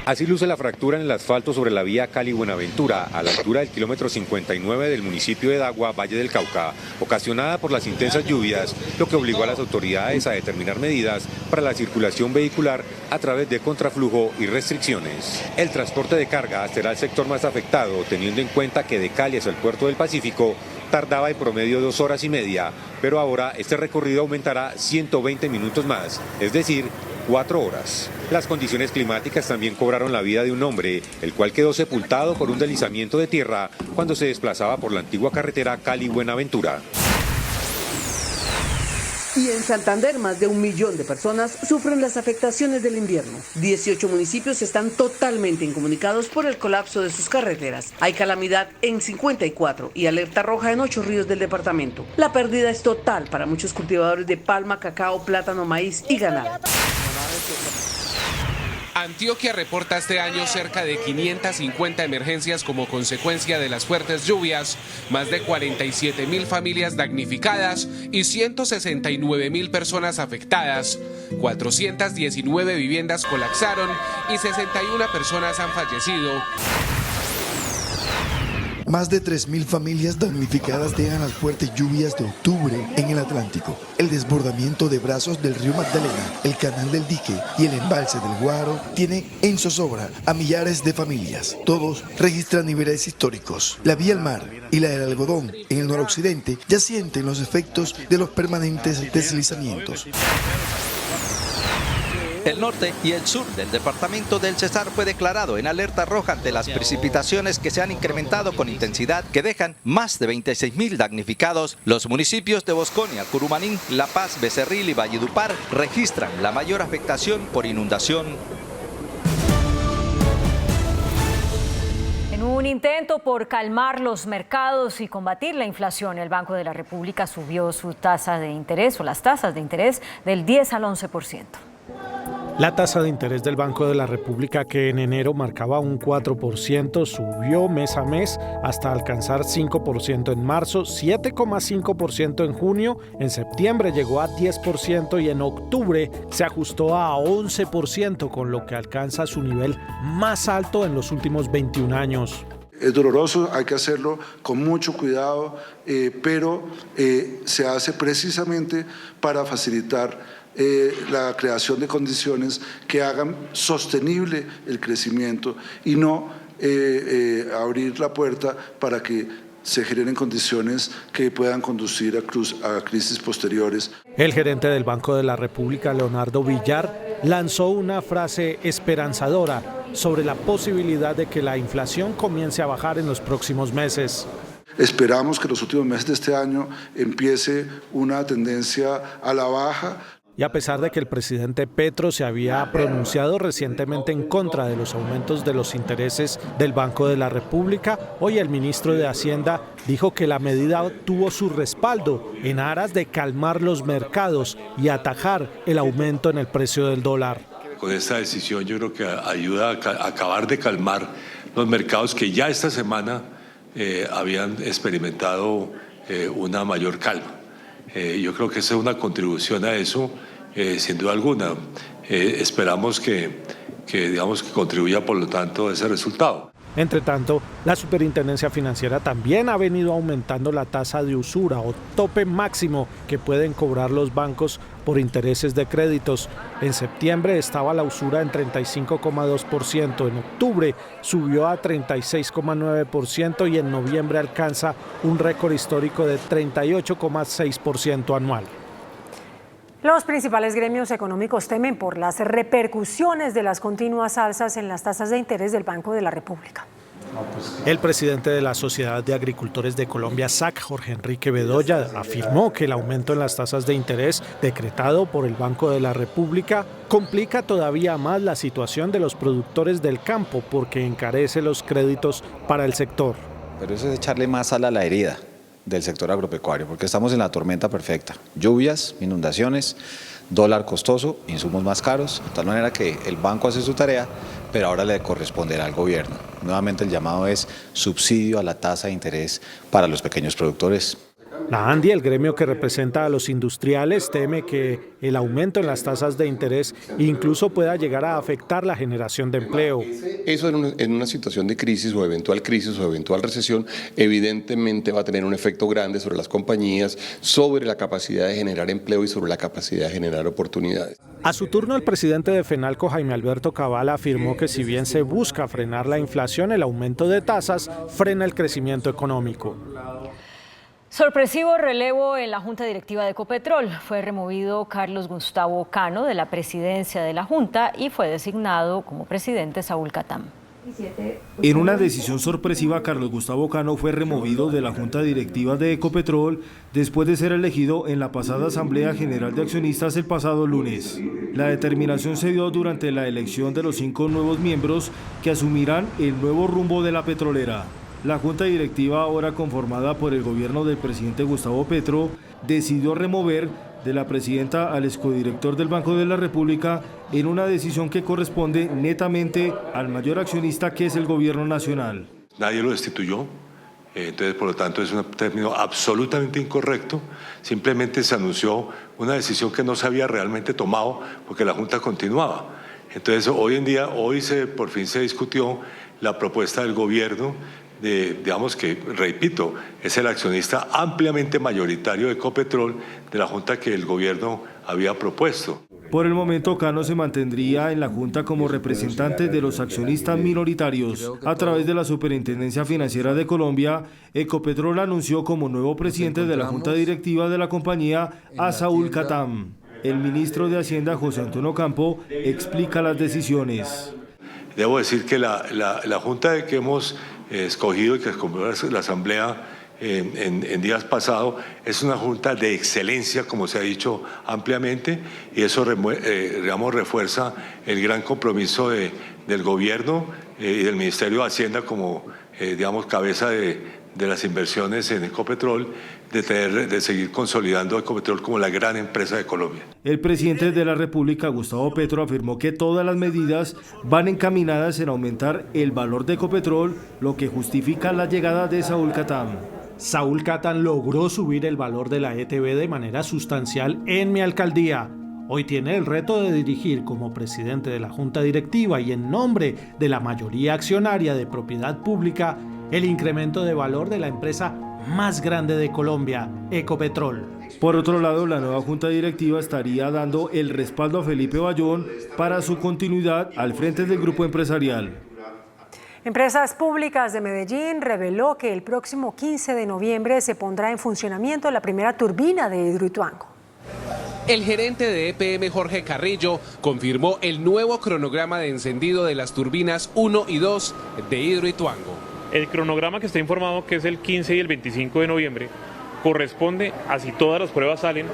Así luce la fractura en el asfalto sobre la vía Cali-Buenaventura, a la altura del kilómetro 59 del municipio de Dagua, Valle del Cauca, ocasionada por las intensas lluvias, lo que obligó a las autoridades a determinar medidas para la circulación vehicular a través de contraflujo y restricciones. El transporte de carga será el sector más afectado, teniendo en cuenta que de Cali hacia el puerto del Pacífico tardaba en promedio 2 horas y media, pero ahora este recorrido aumentará 120 minutos más, es decir, 4 horas. Las condiciones climáticas también cobraron la vida de un hombre, el cual quedó sepultado por un deslizamiento de tierra cuando se desplazaba por la antigua carretera Cali-Buenaventura. Y en Santander, más de 1 millón de personas sufren las afectaciones del invierno. 18 municipios están totalmente incomunicados por el colapso de sus carreteras. Hay calamidad en 54 y alerta roja en 8 ríos del departamento. La pérdida es total para muchos cultivadores de palma, cacao, plátano, maíz y ganado. Antioquia reporta este año cerca de 550 emergencias como consecuencia de las fuertes lluvias, más de 47.000 familias damnificadas y 169.000 personas afectadas. 419 viviendas colapsaron y 61 personas han fallecido. Más de 3.000 familias damnificadas dejan las fuertes lluvias de octubre en el Atlántico. El desbordamiento de brazos del río Magdalena, el canal del Dique y el embalse del Guaro tiene en zozobra a millares de familias. Todos registran niveles históricos. La vía al mar y la del algodón en el noroccidente ya sienten los efectos de los permanentes deslizamientos. El norte y el sur del departamento del Cesar fue declarado en alerta roja ante las precipitaciones que se han incrementado con intensidad que dejan más de 26.000 damnificados. Los municipios de Bosconia, Curumanín, La Paz, Becerril y Valledupar registran la mayor afectación por inundación. En un intento por calmar los mercados y combatir la inflación, el Banco de la República subió su tasa de interés o las tasas de interés del 10 al 11%. La tasa de interés del Banco de la República, que en enero marcaba un 4%, subió mes a mes hasta alcanzar 5% en marzo, 7,5% en junio, en septiembre llegó a 10% y en octubre se ajustó a 11%, con lo que alcanza su nivel más alto en los últimos 21 años. Es doloroso, hay que hacerlo con mucho cuidado, pero se hace precisamente para facilitar la creación de condiciones que hagan sostenible el crecimiento y no abrir la puerta para que se generen condiciones que puedan conducir a crisis posteriores. El gerente del Banco de la República, Leonardo Villar, lanzó una frase esperanzadora sobre la posibilidad de que la inflación comience a bajar en los próximos meses. Esperamos que los últimos meses de este año empiece una tendencia a la baja. Y a pesar de que el presidente Petro se había pronunciado recientemente en contra de los aumentos de los intereses del Banco de la República, hoy el ministro de Hacienda dijo que la medida tuvo su respaldo en aras de calmar los mercados y atajar el aumento en el precio del dólar. Con esta decisión yo creo que ayuda a acabar de calmar los mercados que ya esta semana habían experimentado una mayor calma. Yo creo que esa es una contribución a eso, sin duda alguna. Esperamos que contribuya, por lo tanto, a ese resultado. Entre tanto, la Superintendencia Financiera también ha venido aumentando la tasa de usura o tope máximo que pueden cobrar los bancos por intereses de créditos. En septiembre estaba la usura en 35,2%, en octubre subió a 36,9% y en noviembre alcanza un récord histórico de 38,6% anual. Los principales gremios económicos temen por las repercusiones de las continuas alzas en las tasas de interés del Banco de la República. El presidente de la Sociedad de Agricultores de Colombia, SAC, Jorge Enrique Bedoya, afirmó que el aumento en las tasas de interés decretado por el Banco de la República complica todavía más la situación de los productores del campo porque encarece los créditos para el sector. Pero eso es echarle más sal a la herida del sector agropecuario, porque estamos en la tormenta perfecta. Lluvias, inundaciones, dólar costoso, insumos más caros, de tal manera que el banco hace su tarea, pero ahora le corresponderá al gobierno. Nuevamente el llamado es subsidio a la tasa de interés para los pequeños productores. La ANDI, el gremio que representa a los industriales, teme que el aumento en las tasas de interés incluso pueda llegar a afectar la generación de empleo. Eso en una situación de crisis o eventual recesión, evidentemente va a tener un efecto grande sobre las compañías, sobre la capacidad de generar empleo y sobre la capacidad de generar oportunidades. A su turno, el presidente de FENALCO, Jaime Alberto Cabal, afirmó que si bien se busca frenar la inflación, el aumento de tasas frena el crecimiento económico. Sorpresivo relevo en la Junta Directiva de Ecopetrol. Fue removido Carlos Gustavo Cano de la presidencia de la Junta y fue designado como presidente Saúl Catán. En una decisión sorpresiva, Carlos Gustavo Cano fue removido de la Junta Directiva de Ecopetrol después de ser elegido en la pasada Asamblea General de Accionistas el pasado lunes. La determinación se dio durante la elección de los 5 nuevos miembros que asumirán el nuevo rumbo de la petrolera. La Junta Directiva, ahora conformada por el gobierno del presidente Gustavo Petro, decidió remover de la presidenta al excodirector del Banco de la República en una decisión que corresponde netamente al mayor accionista, que es el gobierno nacional. Nadie lo destituyó, entonces por lo tanto es un término absolutamente incorrecto. Simplemente se anunció una decisión que no se había realmente tomado porque la Junta continuaba. Entonces hoy por fin se discutió la propuesta del gobierno digamos que, repito, es el accionista ampliamente mayoritario de Ecopetrol de la Junta que el gobierno había propuesto. Por el momento, Cano se mantendría en la Junta como representante de los accionistas minoritarios. A través de la Superintendencia Financiera de Colombia, Ecopetrol anunció como nuevo presidente de la Junta Directiva de la compañía a Saúl Catán. El ministro de Hacienda, José Antonio Campo, explica las decisiones. Debo decir que la Junta que hemos escogido y que escogió la Asamblea en días pasados es una Junta de excelencia, como se ha dicho ampliamente, y eso refuerza el gran compromiso del gobierno y del Ministerio de Hacienda como cabeza de las inversiones en Ecopetrol, de seguir consolidando Ecopetrol como la gran empresa de Colombia. El presidente de la República, Gustavo Petro, afirmó que todas las medidas van encaminadas en aumentar el valor de Ecopetrol, lo que justifica la llegada de Saúl Catán. Saúl Catán logró subir el valor de la ETB de manera sustancial en mi alcaldía. Hoy tiene el reto de dirigir como presidente de la Junta Directiva y en nombre de la mayoría accionaria de propiedad pública el incremento de valor de la empresa más grande de Colombia, Ecopetrol. Por otro lado, la nueva Junta Directiva estaría dando el respaldo a Felipe Bayón para su continuidad al frente del grupo empresarial. Empresas Públicas de Medellín reveló que el próximo 15 de noviembre se pondrá en funcionamiento la primera turbina de Hidroituango. El gerente de EPM, Jorge Carrillo, confirmó el nuevo cronograma de encendido de las turbinas 1 y 2 de Hidroituango. El cronograma que está informado, que es el 15 y el 25 de noviembre, corresponde a si todas las pruebas salen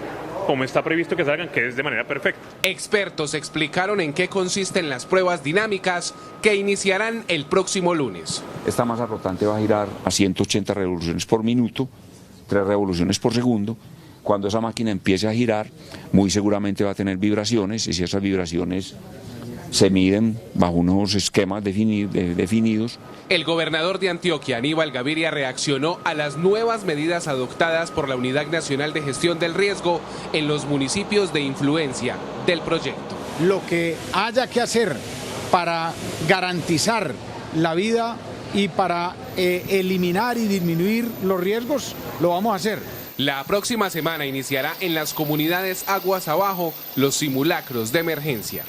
como está previsto que salgan, que es de manera perfecta. Expertos explicaron en qué consisten las pruebas dinámicas que iniciarán el próximo lunes. Esta masa rotante va a girar a 180 revoluciones por minuto, 3 revoluciones por segundo. Cuando esa máquina empiece a girar, muy seguramente va a tener vibraciones, y si esas vibraciones se miden bajo unos esquemas definidos. El gobernador de Antioquia, Aníbal Gaviria, reaccionó a las nuevas medidas adoptadas por la Unidad Nacional de Gestión del Riesgo en los municipios de influencia del proyecto. Lo que haya que hacer para garantizar la vida y para eliminar y disminuir los riesgos, lo vamos a hacer. La próxima semana iniciará en las comunidades aguas abajo los simulacros de emergencia.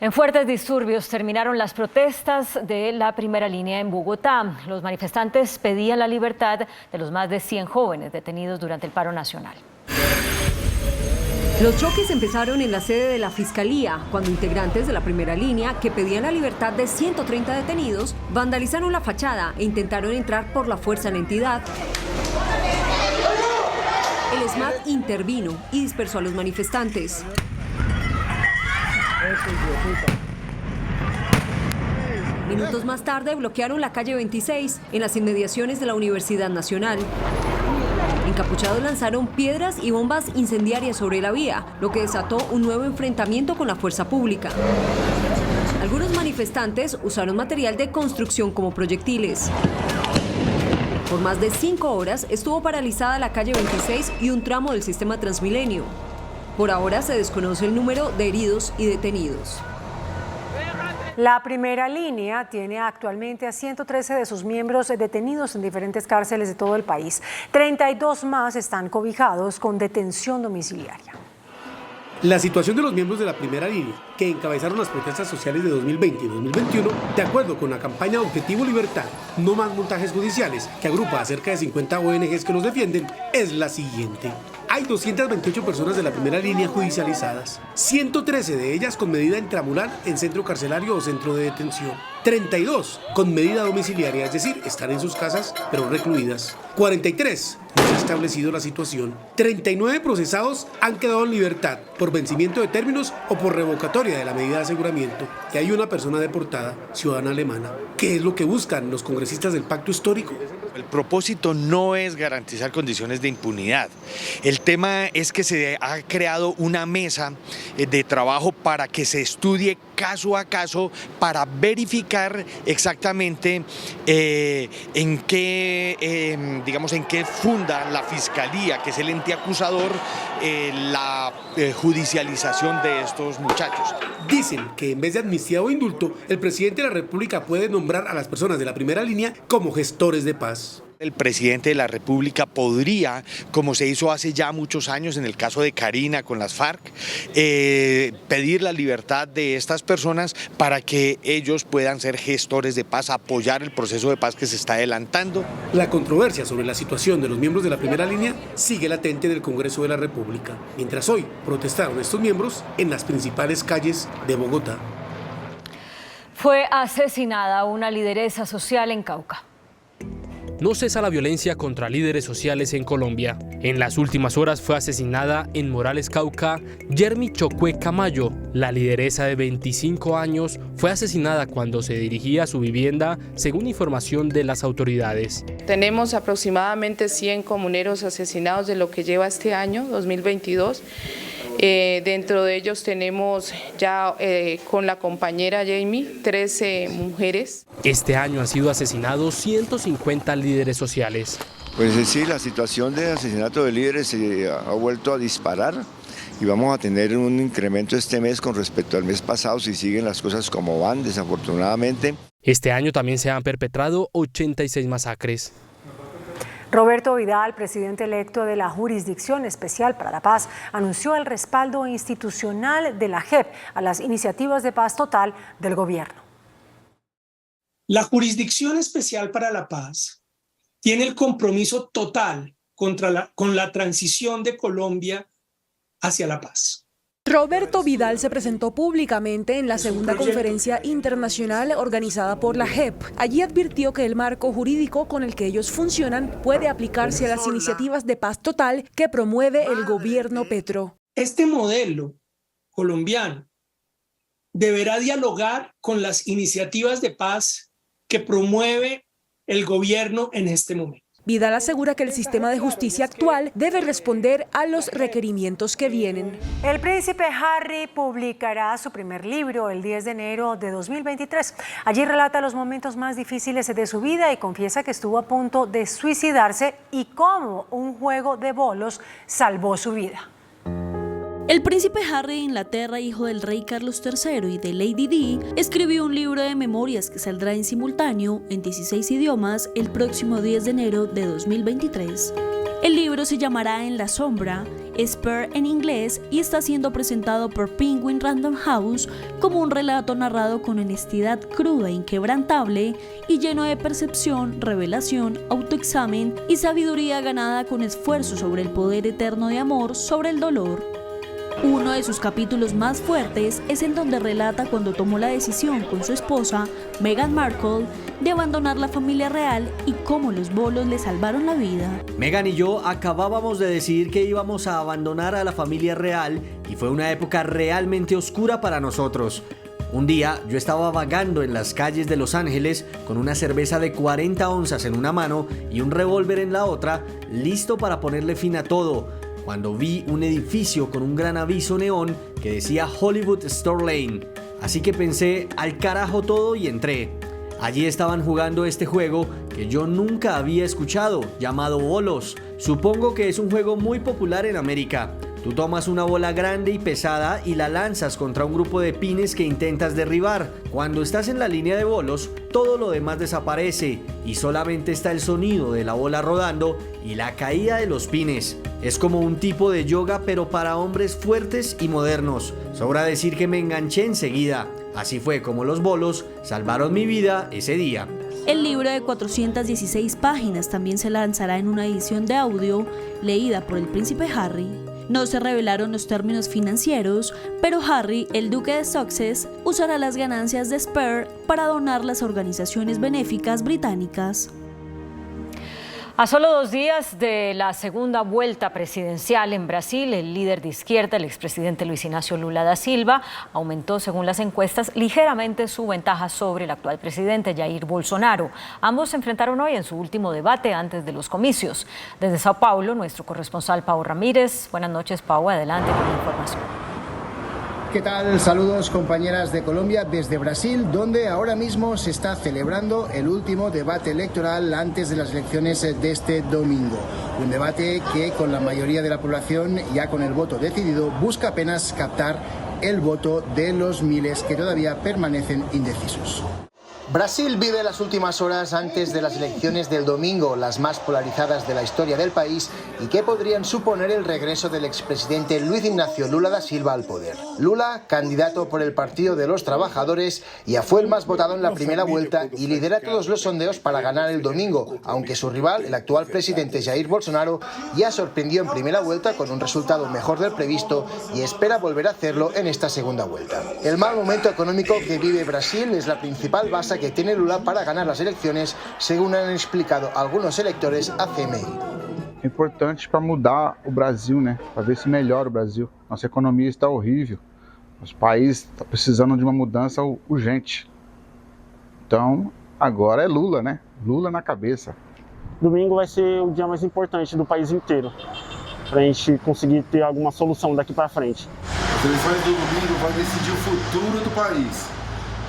En fuertes disturbios terminaron las protestas de la primera línea en Bogotá. Los manifestantes pedían la libertad de los más de 100 jóvenes detenidos durante el paro nacional. Los choques empezaron en la sede de la Fiscalía, cuando integrantes de la primera línea, que pedían la libertad de 130 detenidos, vandalizaron la fachada e intentaron entrar por la fuerza en la entidad. El SMAT intervino y dispersó a los manifestantes. Minutos más tarde bloquearon la calle 26 en las inmediaciones de la Universidad Nacional. Encapuchados lanzaron piedras y bombas incendiarias sobre la vía, lo que desató un nuevo enfrentamiento con la fuerza pública. Algunos manifestantes usaron material de construcción como proyectiles. Por más de 5 horas estuvo paralizada la calle 26 y un tramo del sistema Transmilenio. Por ahora se desconoce el número de heridos y detenidos. La primera línea tiene actualmente a 113 de sus miembros detenidos en diferentes cárceles de todo el país. 32 más están cobijados con detención domiciliaria. La situación de los miembros de la primera línea, que encabezaron las protestas sociales de 2020 y 2021, de acuerdo con la campaña Objetivo Libertad, no más montajes judiciales, que agrupa a cerca de 50 ONGs que los defienden, es la siguiente. Hay 228 personas de la primera línea judicializadas, 113 de ellas con medida intramural en centro carcelario o centro de detención, 32 con medida domiciliaria, es decir, están en sus casas pero recluidas, 43 no se ha establecido la situación, 39 procesados han quedado en libertad por vencimiento de términos o por revocatoria de la medida de aseguramiento, y hay una persona deportada, ciudadana alemana. ¿Qué es lo que buscan los congresistas del Pacto Histórico? El propósito no es garantizar condiciones de impunidad. El tema es que se ha creado una mesa de trabajo para que se estudie caso a caso para verificar exactamente en qué funda la Fiscalía, que es el ente acusador, la judicialización de estos muchachos. Dicen que en vez de amnistía o indulto, el presidente de la República puede nombrar a las personas de la primera línea como gestores de paz. El presidente de la República podría, como se hizo hace ya muchos años en el caso de Karina con las FARC, pedir la libertad de estas personas para que ellos puedan ser gestores de paz, apoyar el proceso de paz que se está adelantando. La controversia sobre la situación de los miembros de la primera línea sigue latente en el Congreso de la República, mientras hoy protestaron estos miembros en las principales calles de Bogotá. Fue asesinada una lideresa social en Cauca. No cesa la violencia contra líderes sociales en Colombia. En las últimas horas fue asesinada en Morales, Cauca, Yermi Chocue Camayo. La lideresa de 25 años fue asesinada cuando se dirigía a su vivienda, según información de las autoridades. Tenemos aproximadamente 100 comuneros asesinados de lo que lleva este año, 2022. Dentro de ellos tenemos ya con la compañera Jamie 13 mujeres. Este año han sido asesinados 150 líderes sociales. Pues sí, la situación de asesinato de líderes se ha vuelto a disparar y vamos a tener un incremento este mes con respecto al mes pasado si siguen las cosas como van, desafortunadamente. Este año también se han perpetrado 86 masacres. Roberto Vidal, presidente electo de la Jurisdicción Especial para la Paz, anunció el respaldo institucional de la JEP a las iniciativas de paz total del gobierno. La Jurisdicción Especial para la Paz tiene el compromiso total con la transición de Colombia hacia la paz. Roberto Vidal se presentó públicamente en la segunda conferencia internacional organizada por la JEP. Allí advirtió que el marco jurídico con el que ellos funcionan puede aplicarse a las iniciativas de paz total que promueve el gobierno Petro. Este modelo colombiano deberá dialogar con las iniciativas de paz que promueve el gobierno en este momento. Vidal asegura que el sistema de justicia actual debe responder a los requerimientos que vienen. El príncipe Harry publicará su primer libro el 10 de enero de 2023. Allí relata los momentos más difíciles de su vida y confiesa que estuvo a punto de suicidarse y cómo un juego de bolos salvó su vida. El príncipe Harry de Inglaterra, hijo del rey Carlos III y de Lady Di, escribió un libro de memorias que saldrá en simultáneo en 16 idiomas el próximo 10 de enero de 2023. El libro se llamará En la sombra, Spare en inglés, y está siendo presentado por Penguin Random House como un relato narrado con honestidad cruda e inquebrantable y lleno de percepción, revelación, autoexamen y sabiduría ganada con esfuerzo sobre el poder eterno de amor sobre el dolor. Uno de sus capítulos más fuertes es en donde relata cuando tomó la decisión con su esposa, Meghan Markle, de abandonar la familia real y cómo los bolos le salvaron la vida. Meghan y yo acabábamos de decidir que íbamos a abandonar a la familia real y fue una época realmente oscura para nosotros. Un día yo estaba vagando en las calles de Los Ángeles con una cerveza de 40 onzas en una mano y un revólver en la otra, listo para ponerle fin a todo, cuando vi un edificio con un gran aviso neón que decía Hollywood Store Lane. Así que pensé, al carajo todo, y entré. Allí estaban jugando este juego que yo nunca había escuchado, llamado bolos. Supongo que es un juego muy popular en América. Tú tomas una bola grande y pesada y la lanzas contra un grupo de pines que intentas derribar. Cuando estás en la línea de bolos, todo lo demás desaparece y solamente está el sonido de la bola rodando y la caída de los pines. Es como un tipo de yoga, pero para hombres fuertes y modernos. Sobra decir que me enganché enseguida. Así fue como los bolos salvaron mi vida ese día. El libro de 416 páginas también se lanzará en una edición de audio leída por el príncipe Harry. No se revelaron los términos financieros, pero Harry, el duque de Sussex, usará las ganancias de Spare para donarlas a organizaciones benéficas británicas. A solo 2 días de la segunda vuelta presidencial en Brasil, el líder de izquierda, el expresidente Luis Ignacio Lula da Silva, aumentó, según las encuestas, ligeramente su ventaja sobre el actual presidente Jair Bolsonaro. Ambos se enfrentaron hoy en su último debate antes de los comicios. Desde Sao Paulo, nuestro corresponsal Pau Ramírez. Buenas noches, Pau, adelante con la información. ¿Qué tal? Saludos, compañeras de Colombia, desde Brasil, donde ahora mismo se está celebrando el último debate electoral antes de las elecciones de este domingo. Un debate que, con la mayoría de la población ya con el voto decidido, busca apenas captar el voto de los miles que todavía permanecen indecisos. Brasil vive las últimas horas antes de las elecciones del domingo, las más polarizadas de la historia del país y que podrían suponer el regreso del expresidente Luis Ignacio Lula da Silva al poder. Lula, candidato por el Partido de los Trabajadores, ya fue el más votado en la primera vuelta y lidera todos los sondeos para ganar el domingo, aunque su rival, el actual presidente Jair Bolsonaro, ya sorprendió en primera vuelta con un resultado mejor del previsto y espera volver a hacerlo en esta segunda vuelta. El mal momento económico que vive Brasil es la principal base que tiene Lula para ganar las elecciones, según han explicado algunos electores a CMI. É importante para mudar o Brasil, né? Para ver se melhora o Brasil. Nossa economia está horrível. Nosso país está precisando de uma mudança urgente. Então, agora é Lula, né? Lula na cabeça. Domingo vai ser o dia mais importante do país inteiro, para a gente conseguir ter alguma solução daqui para frente. As eleições do domingo vai decidir o futuro do país.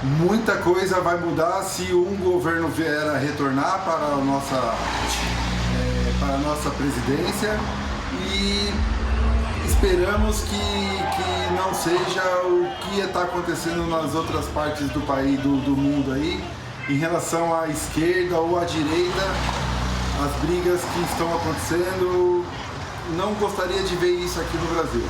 Muita coisa vai mudar se um governo vier a retornar para a nossa presidência e esperamos que não seja o que está acontecendo nas outras partes do país, do mundo aí, em relação à esquerda ou à direita, as brigas que estão acontecendo. Não gostaria de ver isso aqui no Brasil.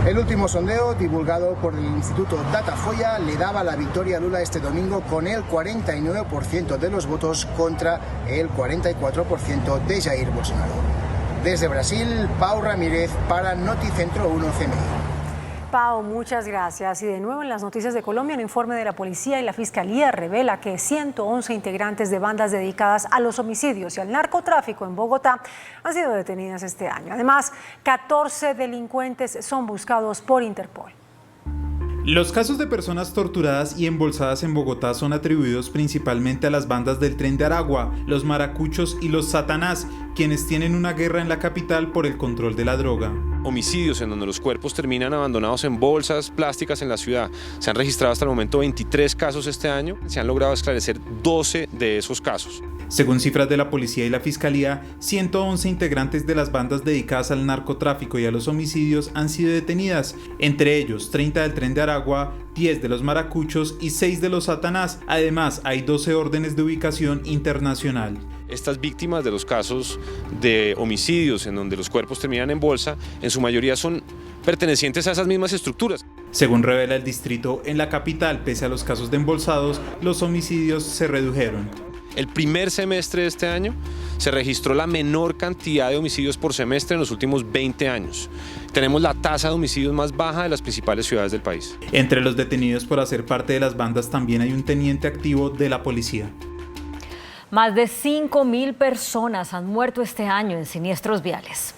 El último sondeo, divulgado por el Instituto Datafolla, le daba la victoria a Lula este domingo con el 49% de los votos contra el 44% de Jair Bolsonaro. Desde Brasil, Pau Ramírez para Noticentro 1 CMI. Pau, muchas gracias. Y de nuevo en las noticias de Colombia, un informe de la policía y la fiscalía revela que 111 integrantes de bandas dedicadas a los homicidios y al narcotráfico en Bogotá han sido detenidas este año. Además, 14 delincuentes son buscados por Interpol. Los casos de personas torturadas y embolsadas en Bogotá son atribuidos principalmente a las bandas del Tren de Aragua, los Maracuchos y los Satanás, quienes tienen una guerra en la capital por el control de la droga. Homicidios en donde los cuerpos terminan abandonados en bolsas plásticas en la ciudad. Se han registrado hasta el momento 23 casos este año. Se han logrado esclarecer 12 de esos casos. Según cifras de la policía y la fiscalía, 111 integrantes de las bandas dedicadas al narcotráfico y a los homicidios han sido detenidas, entre ellos 30 del Tren de Aragua, 10 de los Maracuchos y 6 de los Satanás. Además, hay 12 órdenes de ubicación internacional. Estas víctimas de los casos de homicidios en donde los cuerpos terminan en bolsa, en su mayoría son pertenecientes a esas mismas estructuras. Según revela el distrito, en la capital, pese a los casos de embolsados, los homicidios se redujeron. El primer semestre de este año se registró la menor cantidad de homicidios por semestre en los últimos 20 años. Tenemos la tasa de homicidios más baja de las principales ciudades del país. Entre los detenidos por hacer parte de las bandas también hay un teniente activo de la policía. Más de 5.000 personas han muerto este año en siniestros viales.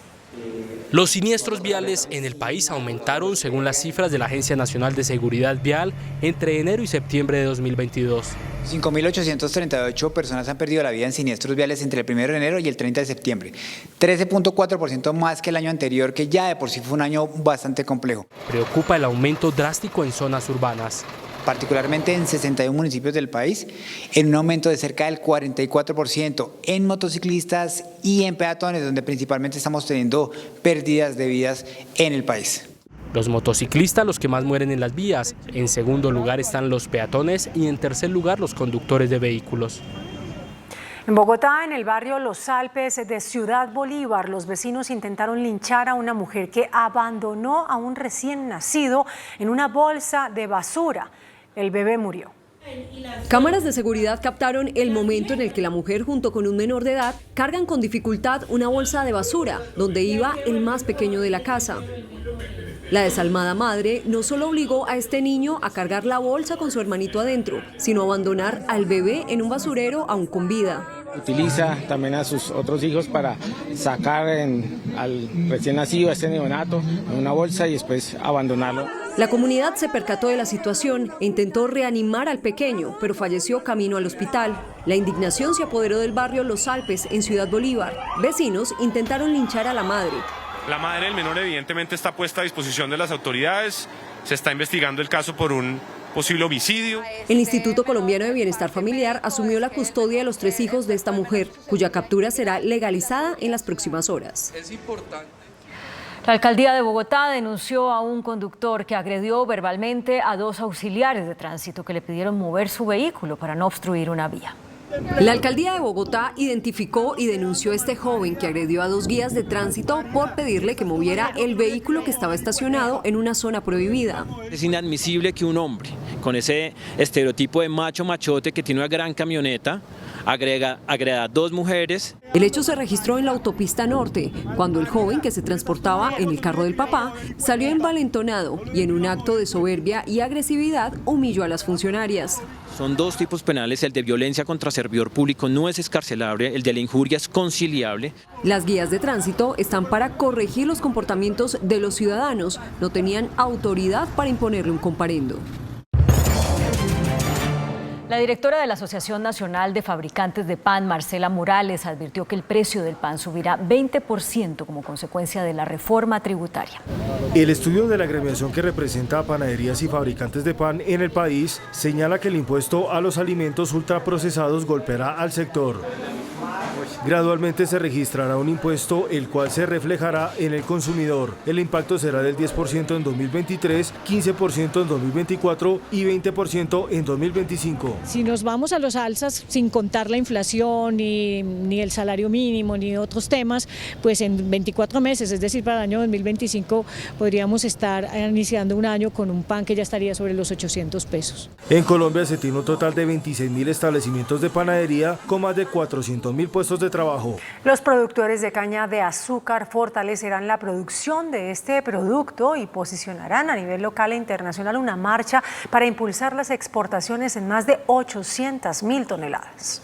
Los siniestros viales en el país aumentaron según las cifras de la Agencia Nacional de Seguridad Vial entre enero y septiembre de 2022. 5.838 personas han perdido la vida en siniestros viales entre el 1 de enero y el 30 de septiembre, 13.4% más que el año anterior, que ya de por sí fue un año bastante complejo. Preocupa el aumento drástico en zonas urbanas. Particularmente en 61 municipios del país, en un aumento de cerca del 44% en motociclistas y en peatones, donde principalmente estamos teniendo pérdidas de vidas en el país. Los motociclistas los que más mueren en las vías, en segundo lugar están los peatones y en tercer lugar los conductores de vehículos. En Bogotá, en el barrio Los Alpes de Ciudad Bolívar, los vecinos intentaron linchar a una mujer que abandonó a un recién nacido en una bolsa de basura. El bebé murió. Cámaras de seguridad captaron el momento en el que la mujer junto con un menor de edad cargan con dificultad una bolsa de basura donde iba el más pequeño de la casa. La desalmada madre no solo obligó a este niño a cargar la bolsa con su hermanito adentro, sino a abandonar al bebé en un basurero aún con vida. Utiliza también a sus otros hijos para sacar al recién nacido, a este neonato, en una bolsa y después abandonarlo. La comunidad se percató de la situación e intentó reanimar al pequeño, pero falleció camino al hospital. La indignación se apoderó del barrio Los Alpes en Ciudad Bolívar. Vecinos intentaron linchar a la madre. La madre del menor evidentemente está puesta a disposición de las autoridades. Se está investigando el caso por un posible homicidio. El Instituto Colombiano de Bienestar Familiar asumió la custodia de los 3 hijos de esta mujer, cuya captura será legalizada en las próximas horas. Es importante. La alcaldía de Bogotá denunció a un conductor que agredió verbalmente a 2 auxiliares de tránsito que le pidieron mover su vehículo para no obstruir una vía. La alcaldía de Bogotá identificó y denunció a este joven que agredió a 2 guías de tránsito por pedirle que moviera el vehículo que estaba estacionado en una zona prohibida. Es inadmisible que un hombre con ese estereotipo de macho machote que tiene una gran camioneta agreda a 2 mujeres. El hecho se registró en la autopista norte, cuando el joven que se transportaba en el carro del papá salió envalentonado y en un acto de soberbia y agresividad humilló a las funcionarias. Son 2 tipos penales, el de violencia contra servidor público no es excarcelable, el de la injuria es conciliable. Las guías de tránsito están para corregir los comportamientos de los ciudadanos, no tenían autoridad para imponerle un comparendo. La directora de la Asociación Nacional de Fabricantes de Pan, Marcela Morales, advirtió que el precio del pan subirá 20% como consecuencia de la reforma tributaria. El estudio de la agremiación que representa a panaderías y fabricantes de pan en el país señala que el impuesto a los alimentos ultraprocesados golpeará al sector. Gradualmente se registrará un impuesto el cual se reflejará en el consumidor. El impacto será del 10% en 2023, 15% en 2024 y 20% en 2025. Si nos vamos a los alzas sin contar la inflación, ni el salario mínimo, ni otros temas, pues en 24 meses, es decir, para el año 2025, podríamos estar iniciando un año con un pan que ya estaría sobre los 800 pesos. En Colombia se tiene un total de 26.000 establecimientos de panadería con más de 400.000 puestos de trabajo. Los productores de caña de azúcar fortalecerán la producción de este producto y posicionarán a nivel local e internacional una marcha para impulsar las exportaciones en más de 800.000 toneladas.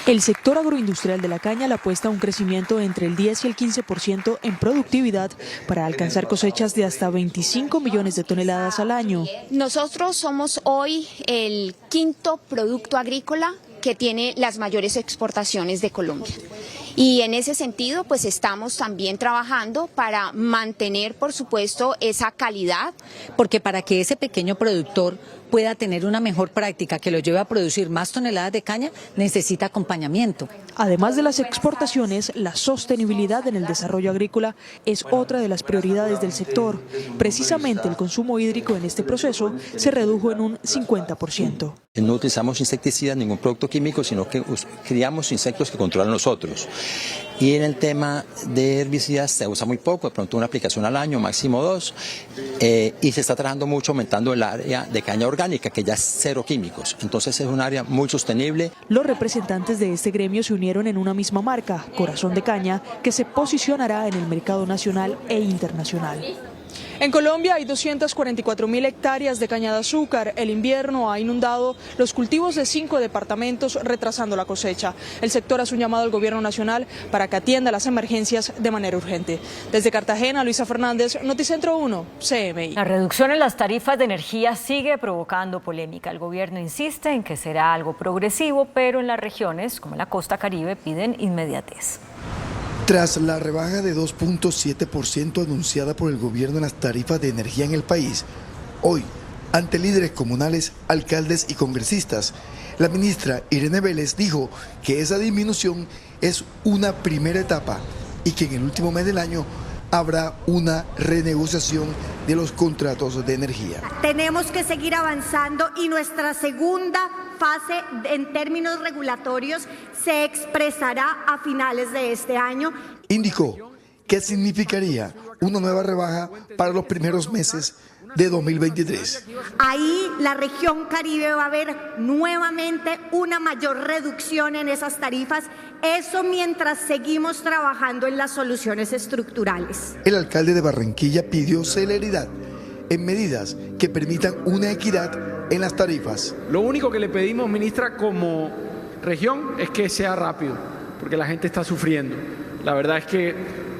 El sector agroindustrial de la caña le apuesta a un crecimiento entre el 10 y el 15% en productividad para alcanzar cosechas de hasta 25 millones de toneladas al año. Nosotros somos hoy el quinto producto agrícola que tiene las mayores exportaciones de Colombia. Y en ese sentido, pues estamos también trabajando para mantener, por supuesto, esa calidad. Porque para que ese pequeño productor pueda tener una mejor práctica que lo lleve a producir más toneladas de caña, necesita acompañamiento. Además de las exportaciones, la sostenibilidad en el desarrollo agrícola es otra de las prioridades del sector. Precisamente el consumo hídrico en este proceso se redujo en un 50%. No utilizamos insecticidas, ningún producto químico, sino que criamos insectos que controlan nosotros. Y en el tema de herbicidas se usa muy poco, de pronto una aplicación al año, máximo 2, y se está trabajando mucho aumentando el área de caña orgánica, que ya es cero químicos. Entonces es un área muy sostenible. Los representantes de este gremio se unieron en una misma marca, Corazón de Caña, que se posicionará en el mercado nacional e internacional. En Colombia hay 244.000 hectáreas de caña de azúcar. El invierno ha inundado los cultivos de 5 departamentos, retrasando la cosecha. El sector hace un llamado al gobierno nacional para que atienda las emergencias de manera urgente. Desde Cartagena, Luisa Fernández, Noticentro 1, CMI. La reducción en las tarifas de energía sigue provocando polémica. El gobierno insiste en que será algo progresivo, pero en las regiones, como en la costa caribe, piden inmediatez. Tras la rebaja de 2.7% anunciada por el gobierno en las tarifas de energía en el país, hoy, ante líderes comunales, alcaldes y congresistas, la ministra Irene Vélez dijo que esa disminución es una primera etapa y que en el último mes del año habrá una renegociación de los contratos de energía. Tenemos que seguir avanzando y nuestra segunda fase en términos regulatorios se expresará a finales de este año. Indicó que significaría una nueva rebaja para los primeros meses de 2023. Ahí la región Caribe va a ver nuevamente una mayor reducción en esas tarifas, eso mientras seguimos trabajando en las soluciones estructurales. El alcalde de Barranquilla pidió celeridad en medidas que permitan una equidad en las tarifas. Lo único que le pedimos, ministra, como región es que sea rápido, porque la gente está sufriendo. La verdad es que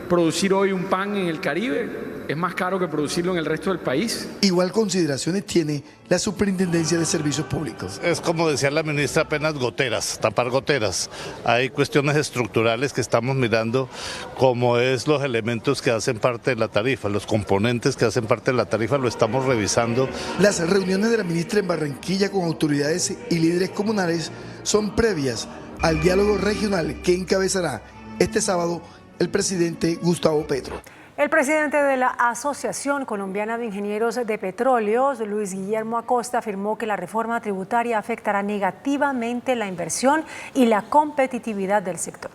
producir hoy un pan en el Caribe es más caro que producirlo en el resto del país. Igual consideraciones tiene la Superintendencia de Servicios Públicos. Es como decía la ministra, apenas goteras, tapar goteras. Hay cuestiones estructurales que estamos mirando, como es los elementos que hacen parte de la tarifa, los componentes que hacen parte de la tarifa, lo estamos revisando. Las reuniones de la ministra en Barranquilla con autoridades y líderes comunales son previas al diálogo regional que encabezará este sábado el presidente Gustavo Petro. El presidente de la Asociación Colombiana de Ingenieros de Petróleos, Luis Guillermo Acosta, afirmó que la reforma tributaria afectará negativamente la inversión y la competitividad del sector.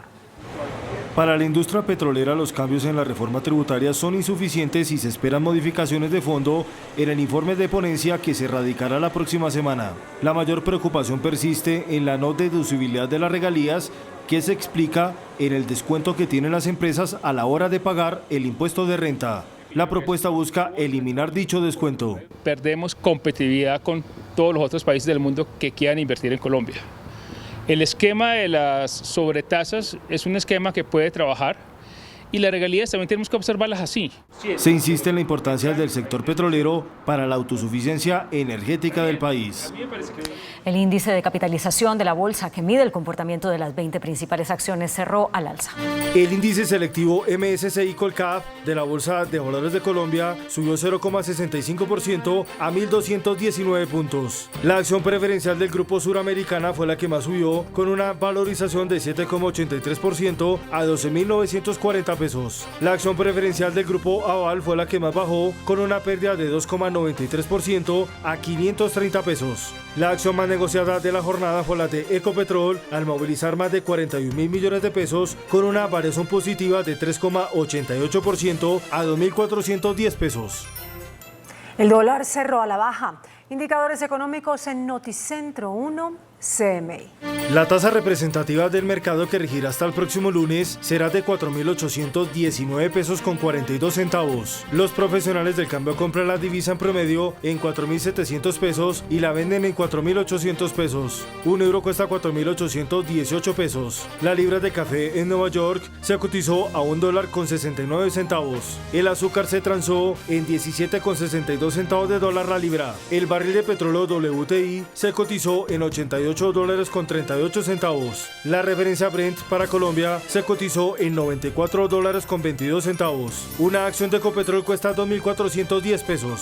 Para la industria petrolera, los cambios en la reforma tributaria son insuficientes y se esperan modificaciones de fondo en el informe de ponencia que se radicará la próxima semana. La mayor preocupación persiste en la no deducibilidad de las regalías, que se explica en el descuento que tienen las empresas a la hora de pagar el impuesto de renta. La propuesta busca eliminar dicho descuento. Perdemos competitividad con todos los otros países del mundo que quieran invertir en Colombia. El esquema de las sobretasas es un esquema que puede trabajar y las regalías también tenemos que observarlas así. Se insiste en la importancia del sector petrolero para la autosuficiencia energética del país. El índice de capitalización de la bolsa que mide el comportamiento de las 20 principales acciones cerró al alza. El índice selectivo MSCI Colcap de la Bolsa de Valores de Colombia subió 0,65% a 1.219 puntos. La acción preferencial del Grupo Suramericana fue la que más subió, con una valorización de 7,83% a 12.940 pesos. La acción preferencial del Grupo Aval fue la que más bajó, con una pérdida de 2,93% a 530 pesos. La acción más negociada de la jornada fue la de Ecopetrol, al movilizar más de 41.000 millones de pesos, con una variación positiva de 3,88% a 2.410 pesos. El dólar cerró a la baja. Indicadores económicos en Noticentro 1, CMI. La tasa representativa del mercado que regirá hasta el próximo lunes será de 4.819 pesos con 42 centavos. Los profesionales del cambio compran la divisa en promedio en 4.700 pesos y la venden en 4.800 pesos. Un euro cuesta 4.818 pesos. La libra de café en Nueva York se cotizó a $1.69. El azúcar se transó en 17,62 centavos de dólar la libra. El barril de petróleo WTI se cotizó en $88.38. La referencia Brent para Colombia se cotizó en $94.22. Una acción de Ecopetrol cuesta 2.410 pesos.